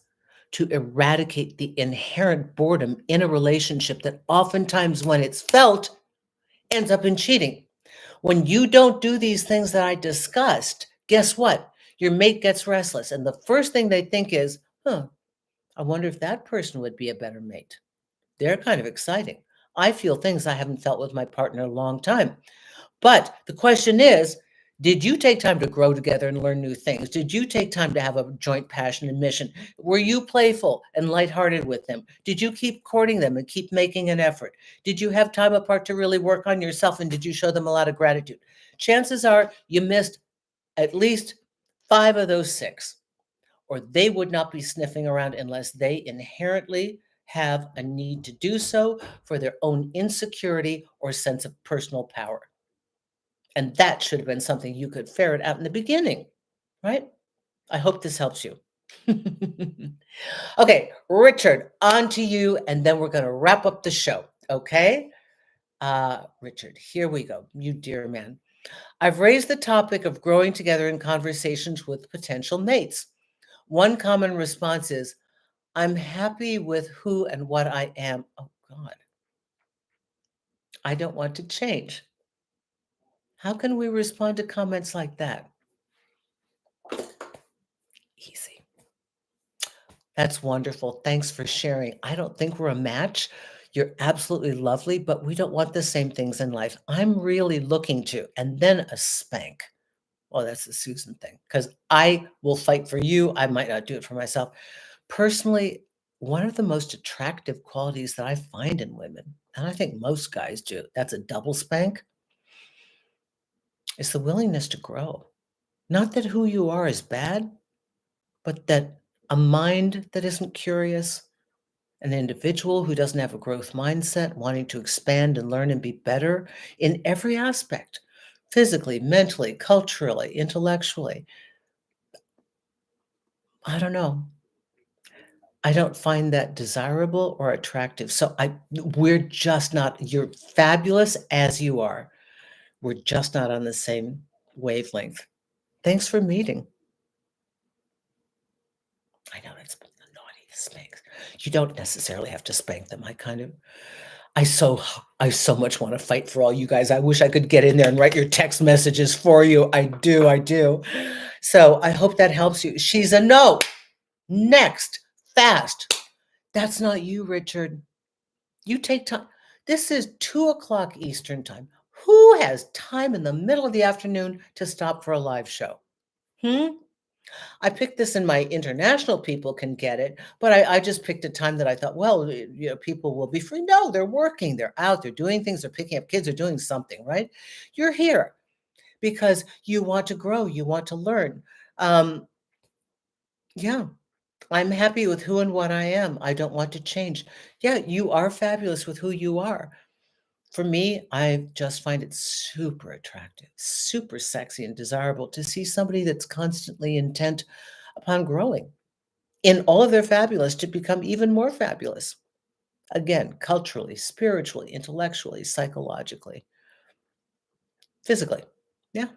to eradicate the inherent boredom in a relationship that oftentimes, when it's felt, ends up in cheating. When you don't do these things that I discussed, guess what? Your mate gets restless. And the first thing they think is, I wonder if that person would be a better mate. They're kind of exciting. I feel things I haven't felt with my partner in a long time. But the question is, did you take time to grow together and learn new things? Did you take time to have a joint passion and mission? Were you playful and lighthearted with them? Did you keep courting them and keep making an effort? Did you have time apart to really work on yourself, and did you show them a lot of gratitude? chances are you missed at least 5 of those 6, or they would not be sniffing around unless they inherently have a need to do so for their own insecurity or sense of personal power. And that should have been something you could ferret out in the beginning, right? I hope this helps you. Okay, Richard, on to you, and then we're going to wrap up the show, okay? Richard, here we go. You dear man. I've raised the topic of growing together in conversations with potential mates. One common response is, I'm happy with who and what I am. Oh, God. I don't want to change. How can we respond to comments like that? Easy. That's wonderful. Thanks for sharing. I don't think we're a match. You're absolutely lovely, but we don't want the same things in life. I'm really looking to, and then a spank. Oh, that's the Susan thing, because I will fight for you. I might not do it for myself. Personally, one of the most attractive qualities that I find in women, and I think most guys do, that's a double spank, is the willingness to grow. Not that who you are is bad, but that a mind that isn't curious, an individual who doesn't have a growth mindset, wanting to expand and learn and be better in every aspect, physically, mentally, culturally, intellectually. I don't know. I don't find that desirable or attractive. So we're just not, you're fabulous as you are. We're just not on the same wavelength. Thanks for meeting. I know it's naughty to spank. You don't necessarily have to spank them. I so much want to fight for all you guys. I wish I could get in there and write your text messages for you. I do. So I hope that helps you. She's a no. Next, fast. That's not you, Richard. You take time. This is 2 o'clock Eastern time. Who has time in the middle of the afternoon to stop for a live show? I picked this, and my international people can get it, but I just picked a time that I thought, well, people will be free. No, they're working, they're out, they're doing things, they're picking up kids, they're doing something, right? You're here because you want to grow, you want to learn. Yeah, I'm happy with who and what I am. I don't want to change. Yeah, you are fabulous with who you are. For me, I just find it super attractive, super sexy and desirable to see somebody that's constantly intent upon growing in all of their fabulous to become even more fabulous. Again, culturally, spiritually, intellectually, psychologically, physically. Yeah,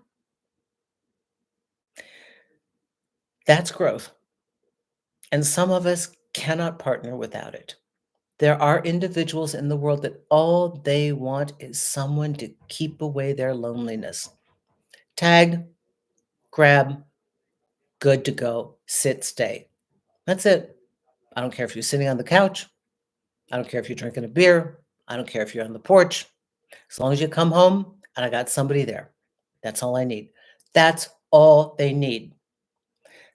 that's growth. And some of us cannot partner without it. There are individuals in the world that all they want is someone to keep away their loneliness. Tag, grab, good to go, sit, stay. That's it. I don't care if you're sitting on the couch. I don't care if you're drinking a beer. I don't care if you're on the porch. As long as you come home and I got somebody there. That's all I need. That's all they need.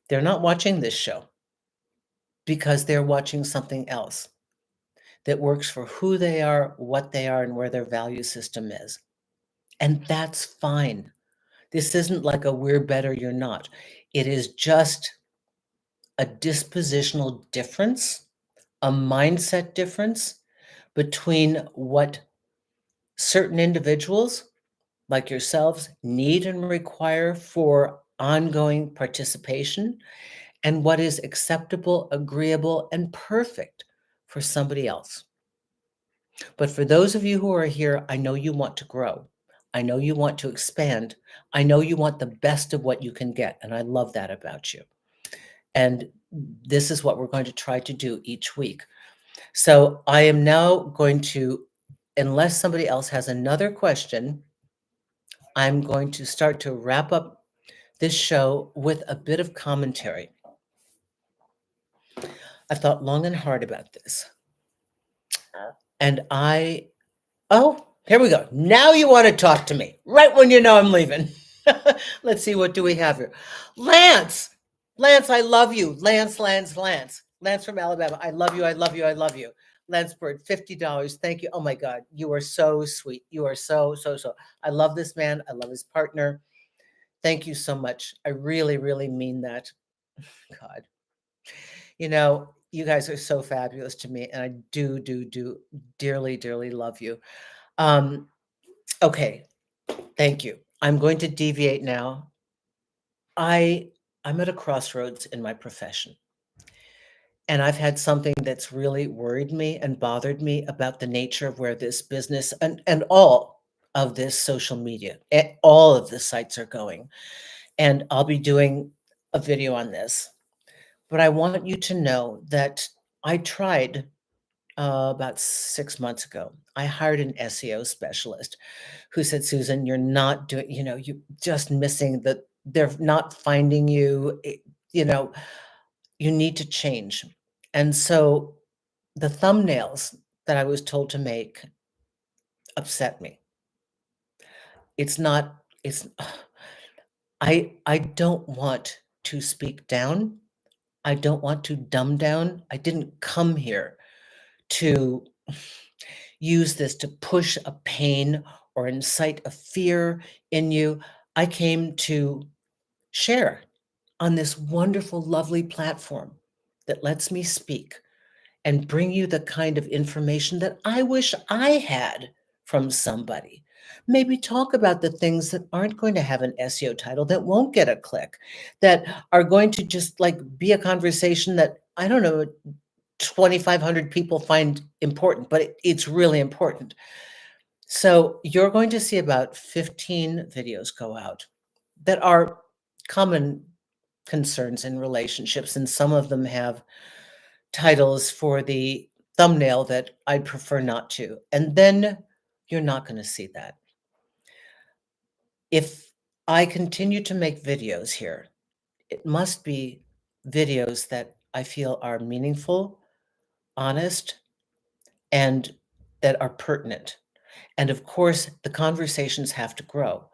They're not watching this show because they're watching something else that works for who they are, what they are, and where their value system is. And that's fine. This isn't like a we're better, you're not. It is just a dispositional difference, a mindset difference between what certain individuals like yourselves need and require for ongoing participation and what is acceptable, agreeable, and perfect for somebody else. But for those of you who are here, I know you want to grow. I know you want to expand. I know you want the best of what you can get. And I love that about you. And this is what we're going to try to do each week. So I am now going to, unless somebody else has another question, I'm going to start to wrap up this show with a bit of commentary. I've thought long and hard about this. And oh, here we go. Now you want to talk to me, right when you know I'm leaving. Let's see, what do we have here? Lance, I love you. Lance from Alabama. I love you. Lansford, $50. Thank you. Oh my God, you are so sweet. You are so, so, so. I love this man. I love his partner. Thank you so much. I really, really mean that. God, you guys are so fabulous to me, and I do dearly, dearly love you. Um, okay, thank you. I'm going to deviate now. I I'm at a crossroads in my profession. And I've had something that's really worried me and bothered me about the nature of where this business and all of this social media, all of the sites are going. And I'll be doing a video on this. But I want you to know that I tried about 6 months ago. I hired an SEO specialist who said, Susan, you're not doing, you just missing the, they're not finding you, you know, you need to change. And so the thumbnails that I was told to make upset me. It's not, it's, I don't want to speak down. I don't want to dumb down. I didn't come here to use this to push a pain or incite a fear in you. I came to share on this wonderful, lovely platform that lets me speak and bring you the kind of information that I wish I had from somebody. Maybe talk about the things that aren't going to have an SEO title, that won't get a click, that are going to just like be a conversation that, I don't know, 2,500 people find important, but it's really important. So you're going to see about 15 videos go out that are common concerns in relationships, and some of them have titles for the thumbnail that I'd prefer not to. And then you're not going to see that. If I continue to make videos here, it must be videos that I feel are meaningful, honest, and that are pertinent. And of course, the conversations have to grow.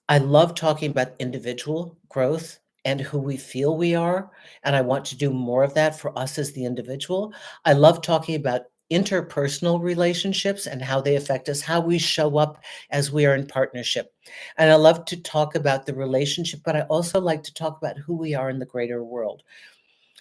I love talking about individual growth and who we feel we are, and I want to do more of that for us as the individual. I love talking about interpersonal relationships and how they affect us, how we show up as we are in partnership. And I love to talk about the relationship, but I also like to talk about who we are in the greater world.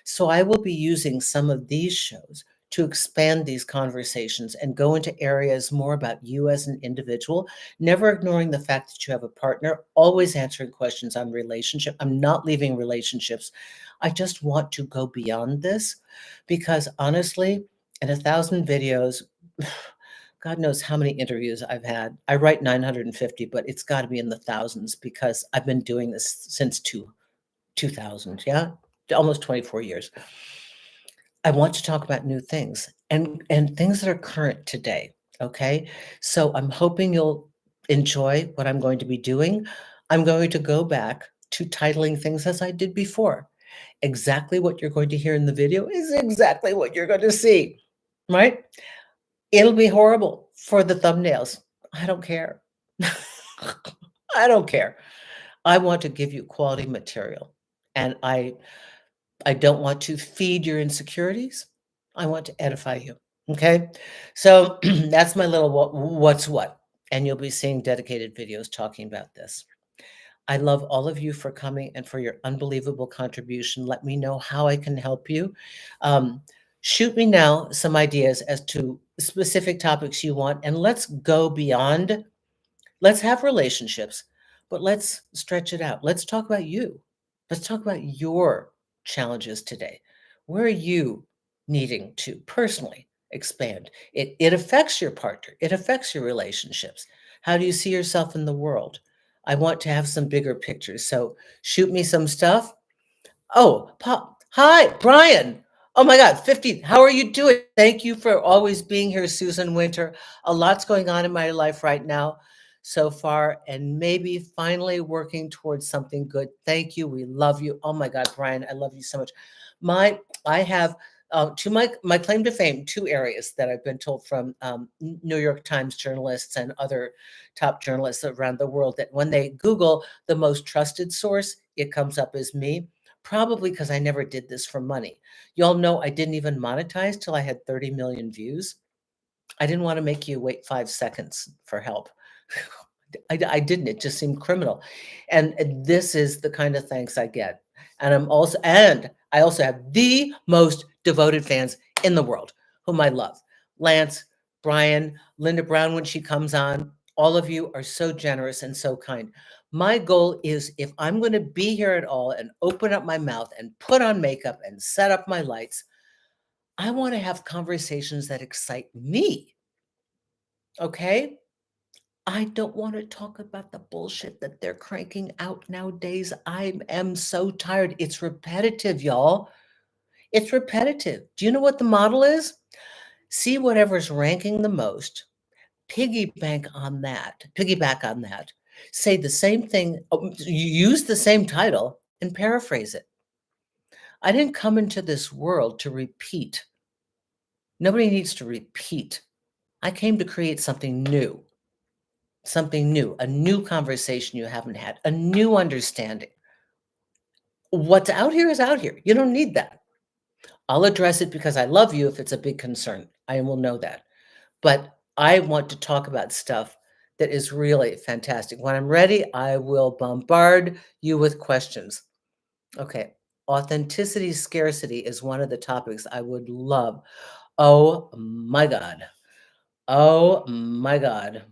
So I will be using some of these shows to expand these conversations and go into areas more about you as an individual, never ignoring the fact that you have a partner, always answering questions on relationship. I'm not leaving relationships. I just want to go beyond this because honestly, in 1,000 videos, God knows how many interviews I've had. I write 950, but it's got to be in the thousands because I've been doing this since 2000, yeah? Almost 24 years. I want to talk about new things and things that are current today, okay? So I'm hoping you'll enjoy what I'm going to be doing. I'm going to go back to titling things as I did before. Exactly what you're going to hear in the video is exactly what you're going to see, right? It'll be horrible for the thumbnails. I don't care. I don't care. I want to give you quality material, and I don't want to feed your insecurities. I want to edify you. Okay. So that's my little what's what. And you'll be seeing dedicated videos talking about this. I love all of you for coming and for your unbelievable contribution. Let me know how I can help you. Um, Shoot me now some ideas as to specific topics you want, and let's go beyond. Let's have relationships, but let's stretch it out. Let's talk about you. Let's talk about your challenges today. Where are you needing to personally expand? It affects your partner, it affects your relationships. How do you see yourself in the world? I want to have some bigger pictures. So shoot me some stuff. Oh, Pop. Hi, Brian. Oh my God, 50. How are you doing? Thank you for always being here, Susan Winter. A lot's going on in my life right now so far, and maybe finally working towards something good. Thank you. We love you. Oh my God, Brian, I love you so much. I have to my claim to fame, two areas that I've been told from New York Times journalists and other top journalists around the world that when they Google the most trusted source, it comes up as me. Probably because I never did this for money. Y'all know I didn't even monetize till I had 30 million views. I didn't want to make you wait 5 seconds for help. I didn't. It just seemed criminal. And this is the kind of thanks I get. And I also have the most devoted fans in the world whom I love. Lance, Brian, Linda Brown when she comes on. All of you are so generous and so kind. My goal is if I'm going to be here at all and open up my mouth and put on makeup and set up my lights, I want to have conversations that excite me. Okay? I don't want to talk about the bullshit that they're cranking out nowadays. I am so tired. It's repetitive, y'all. It's repetitive. Do you know what the model is? See whatever's ranking the most, piggyback on that, say the same thing, use the same title and paraphrase it. I didn't come into this world to repeat. Nobody needs to repeat. I came to create something new, a new conversation you haven't had, a new understanding. What's out here is out here. You don't need that. I'll address it because I love you if it's a big concern. I will know that. But I want to talk about stuff that is really fantastic. When I'm ready, I will bombard you with questions. Okay. Authenticity scarcity is one of the topics I would love. Oh my God. Oh my God.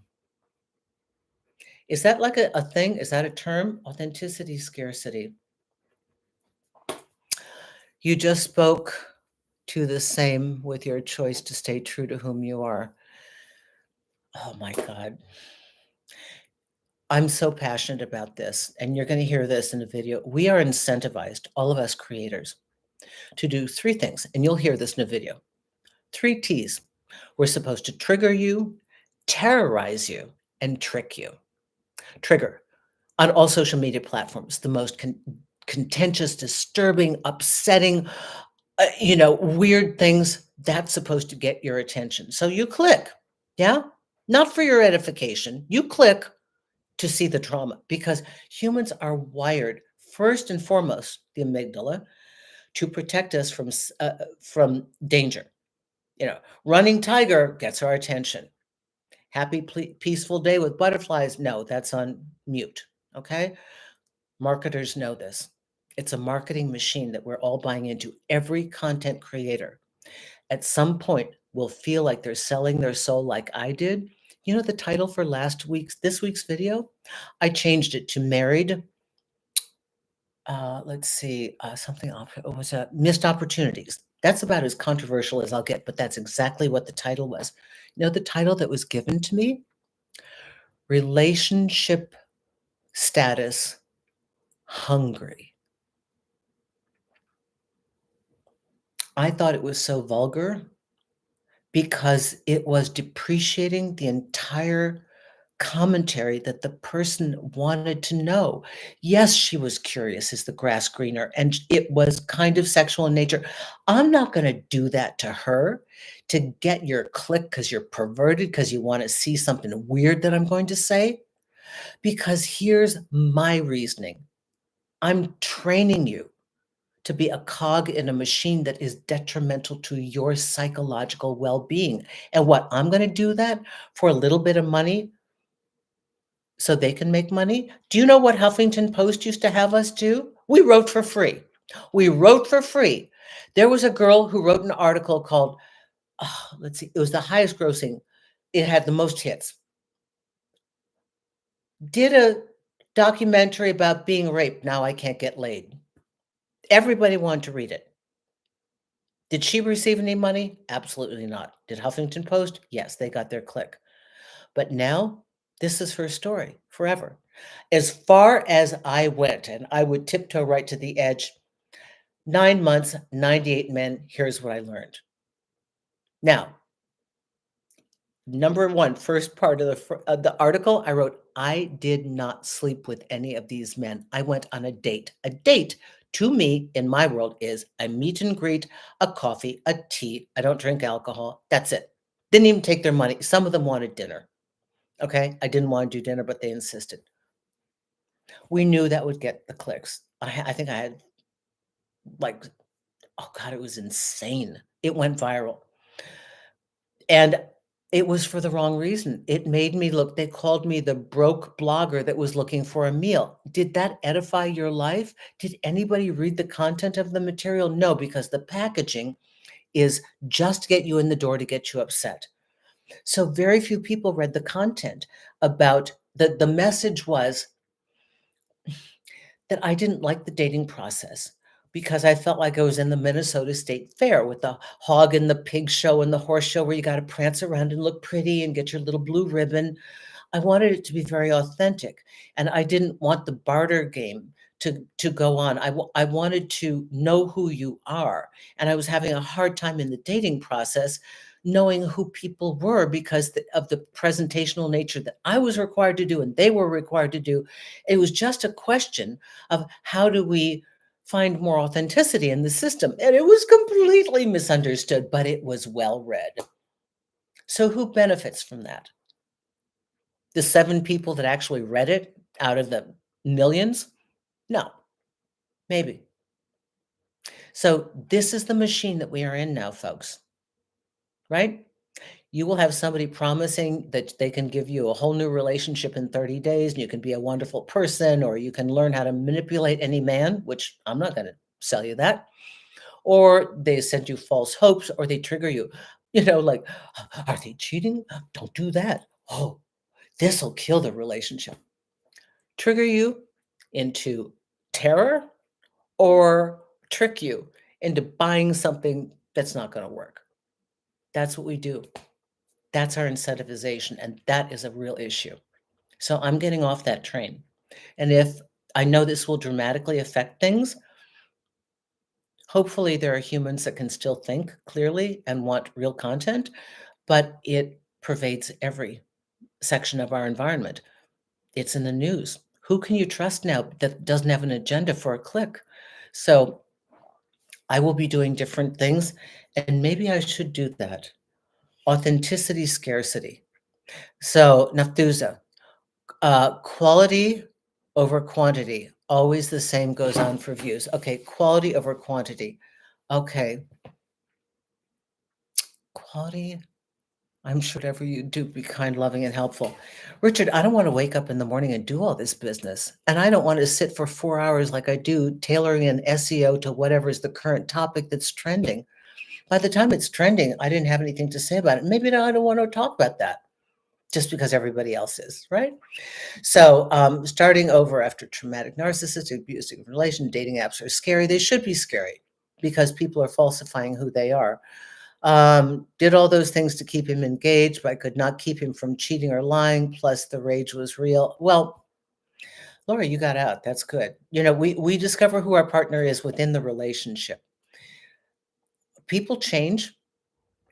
Is that like a thing? Is that a term? Authenticity scarcity. You just spoke to the same with your choice to stay true to whom you are. Oh my God. I'm so passionate about this, and you're going to hear this in the video. We are incentivized, all of us creators, to do three things, and you'll hear this in the video. 3 T's. We're supposed to trigger you, terrorize you, and trick you. Trigger. On all social media platforms, the most contentious, disturbing, upsetting, weird things, that's supposed to get your attention. So you click, yeah? Not for your edification. You click to see the trauma because humans are wired, first and foremost, the amygdala, to protect us from danger. Running tiger gets our attention. Happy, peaceful day with butterflies. No, that's on mute. Okay? Marketers know this. It's a marketing machine that we're all buying into. Every content creator at some point will feel like they're selling their soul like I did. You know the title for this week's video? I changed it to married. Let's see, it was missed opportunities. That's about as controversial as I'll get, but that's exactly what the title was. The title that was given to me? Relationship status hungry. I thought it was so vulgar because it was depreciating the entire commentary that the person wanted to know. Yes, she was curious, is the grass greener? And it was kind of sexual in nature. I'm not going to do that to her to get your click because you're perverted, because you want to see something weird that I'm going to say. Because here's my reasoning. I'm training you to be a cog in a machine that is detrimental to your psychological well-being. And what I'm going to do that for a little bit of money so they can make money. Do you know what Huffington Post used to have us do? We wrote for free. We wrote for free. There was a girl who wrote an article called, let's see, it was the highest grossing. It had the most hits. Did a documentary about being raped. Now I can't get laid. Everybody wanted to read it. Did she receive any money? Absolutely not. Did Huffington Post? Yes, they got their click. But now this is her story forever. As far as I went, and I would tiptoe right to the edge, 9 months, 98 men, here's what I learned. Now, number one, first part of the article, I wrote, I did not sleep with any of these men. I went on a date. A date, to me, in my world, is a meet and greet, a coffee, a tea. I don't drink alcohol. That's it. Didn't even take their money. Some of them wanted dinner. Okay, I didn't want to do dinner, but they insisted. We knew that would get the clicks. I think I had like, oh God, it was insane. It went viral. And it was for the wrong reason. It made me look, they called me the broke blogger that was looking for a meal. Did that edify your life? Did anybody read the content of the material? No, because the packaging is just to get you in the door to get you upset. So very few people read the content about the message was that I didn't like the dating process because I felt like I was in the Minnesota State Fair with the hog and the pig show and the horse show where you got to prance around and look pretty and get your little blue ribbon. I wanted it to be very authentic, and I didn't want the barter game to go on. I wanted to know who you are, and I was having a hard time in the dating process knowing who people were because of the presentational nature that I was required to do and they were required to do. It was just a question of how do we find more authenticity in the system, and it was completely misunderstood, but it was well read. So who benefits from that? The 7 people that actually read it out of the millions? No, maybe. So this is the machine that we are in now, folks, right? You will have somebody promising that they can give you a whole new relationship in 30 days and you can be a wonderful person, or you can learn how to manipulate any man, which I'm not going to sell you that. Or they send you false hopes, or they trigger you, like, are they cheating? Don't do that. Oh, this will kill the relationship. Trigger you into terror or trick you into buying something that's not going to work. That's what we do. That's our incentivization, and that is a real issue. So I'm getting off that train. And if I know this will dramatically affect things, hopefully there are humans that can still think clearly and want real content, but it pervades every section of our environment. It's in the news. Who can you trust now that doesn't have an agenda for a click? So I will be doing different things, and maybe I should do that. Authenticity, scarcity. So, Nafthuza, quality over quantity. Always the same goes on for views. Okay, quality over quantity. Okay, quality. I'm sure whatever you do, be kind, loving, and helpful. Richard, I don't want to wake up in the morning and do all this business. And I don't want to sit for 4 hours like I do, tailoring an SEO to whatever is the current topic that's trending. By the time it's trending, I didn't have anything to say about it. Maybe now I don't want to talk about that just because everybody else is, right? So starting over after traumatic narcissistic abusive relation, dating apps are scary. They should be scary because people are falsifying who they are. Did all those things to keep him engaged, but I could not keep him from cheating or lying. Plus the rage was real. Well, Laura, you got out. That's good. We discover who our partner is within the relationship. People change.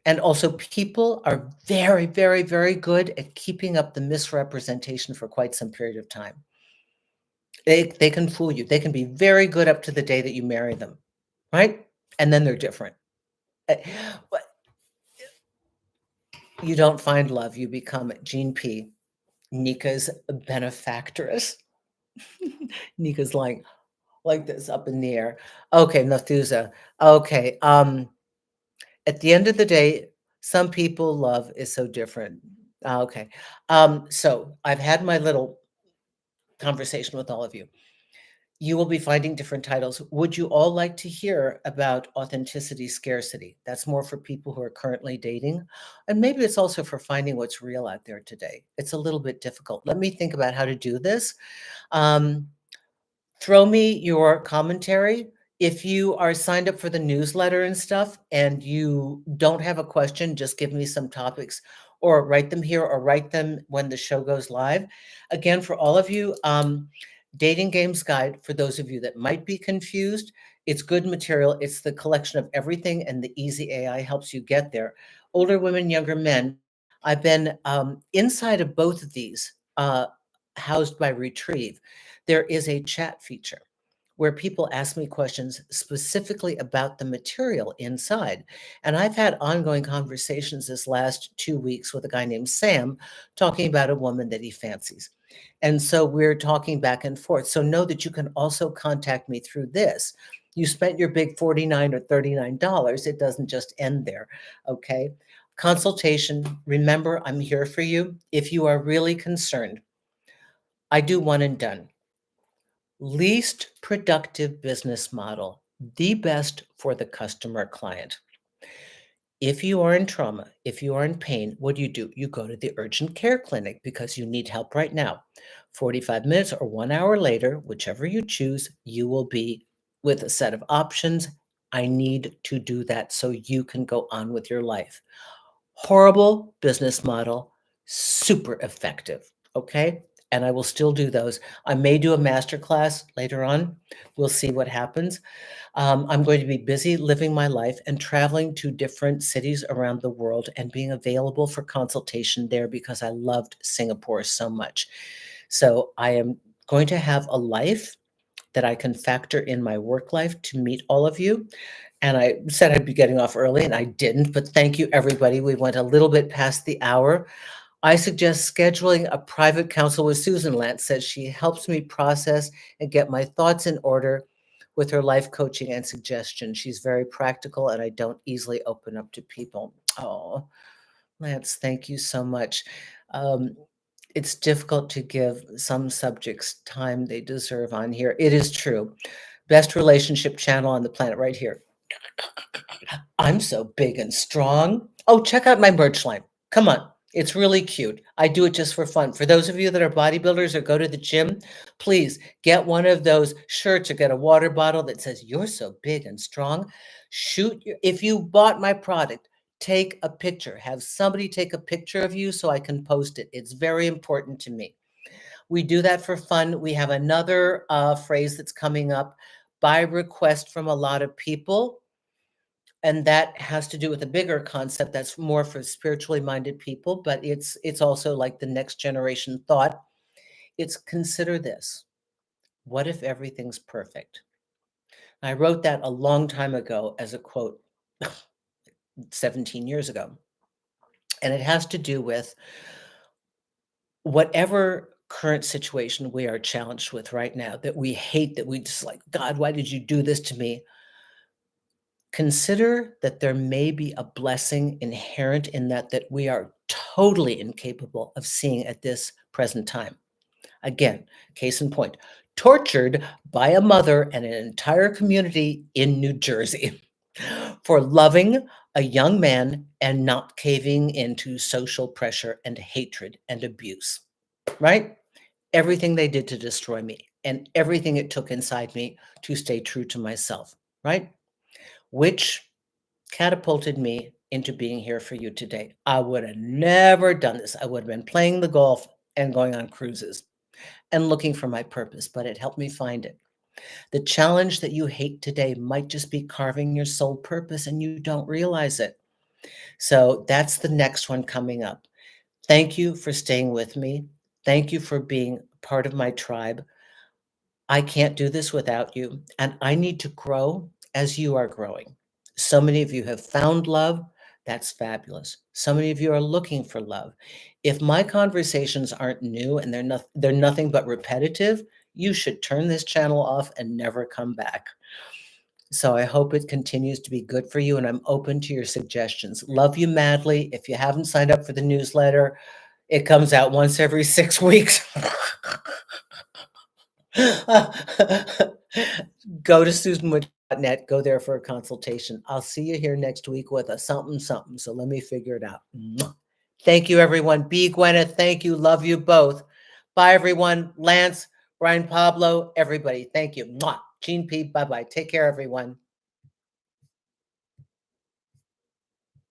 And also people are very, very, very good at keeping up the misrepresentation for quite some period of time. They can fool you. They can be very good up to the day that you marry them, right? And then they're different. Uh, but You don't find love, you become Jean P., Nika's benefactress. Nika's like this up in the air. Okay, Nathusa. Okay, at the end of the day, some people love is so different. Okay, so I've had my little conversation with all of you. You will be finding different titles. Would you all like to hear about authenticity, scarcity? That's more for people who are currently dating. And maybe it's also for finding what's real out there today. It's a little bit difficult. Let me think about how to do this. Um, Throw me your commentary. If you are signed up for the newsletter and stuff and you don't have a question, just give me some topics or write them here or write them when the show goes live. Again, for all of you, Dating Games Guide, for those of you that might be confused, it's good material. It's the collection of everything, and the easy AI helps you get there. Older women, younger men. I've been inside of both of these, housed by Retrieve. There is a chat feature where people ask me questions specifically about the material inside. And I've had ongoing conversations this last 2 weeks with a guy named Sam talking about a woman that he fancies. And so we're talking back and forth. So know that you can also contact me through this. You spent your big 49 or $39. It doesn't just end there, okay? Consultation, remember, I'm here for you. If you are really concerned, I do one and done. Least productive business model, the best for the customer client. If you are in trauma, if you are in pain, what do? You go to the urgent care clinic because you need help right now. 45 minutes or 1 hour later, whichever you choose, you will be with a set of options. I need to do that so you can go on with your life. Horrible business model, super effective. Okay. And I will still do those. I may do a master class later on. We'll see what happens. I'm going to be busy living my life and traveling to different cities around the world and being available for consultation there because I loved Singapore so much. So I am going to have a life that I can factor in my work life to meet all of you. And I said I'd be getting off early and I didn't, but thank you, everybody. We went a little bit past the hour. I suggest scheduling a private counsel with Susan. Lance says she helps me process and get my thoughts in order with her life coaching and suggestion. She's very practical and I don't easily open up to people. Oh, Lance, thank you so much. Um, it's difficult to give some subjects time they deserve on here. It is true. Best relationship channel on the planet right here. I'm so big and strong. Oh, check out my merch line. Come on. It's really cute. I do it just for fun. For those of you that are bodybuilders or go to the gym, please get one of those shirts or get a water bottle that says, "You're so big and strong." If you bought my product, take a picture. Have somebody take a picture of you so I can post it. It's very important to me. We do that for fun. We have another phrase that's coming up by request from a lot of people. And that has to do with a bigger concept that's more for spiritually minded people, but it's also like the next generation thought. It's consider this. What if everything's perfect? I wrote that a long time ago as a quote 17 years ago. And it has to do with whatever current situation we are challenged with right now that we hate, that we just like, God, why did you do this to me? Consider that there may be a blessing inherent in that we are totally incapable of seeing at this present time. Again, case in point, tortured by a mother and an entire community in New Jersey for loving a young man and not caving into social pressure and hatred and abuse, right? Everything they did to destroy me and everything it took inside me to stay true to myself, right? Which catapulted me into being here for you today. I would have never done this. I would have been playing the golf and going on cruises and looking for my purpose, but it helped me find it. The challenge that you hate today might just be carving your soul purpose and you don't realize it. So that's the next one coming up. Thank you for staying with me. Thank you for being part of my tribe. I can't do this without you, and I need to grow as you are growing. So many of you have found love. That's fabulous. So many of you are looking for love. If my conversations aren't new and they're nothing but repetitive, you should turn this channel off and never come back. So I hope it continues to be good for you, and I'm open to your suggestions. Love you madly. If you haven't signed up for the newsletter, it comes out once every 6 weeks. Go to susanwood.net, go there for a consultation. I'll see you here next week with a something, something. So let me figure it out. Thank you, everyone. B. Gwyneth, thank you. Love you both. Bye, everyone. Lance, Brian Pablo, everybody. Thank you. Gene P. Bye-bye. Take care, everyone.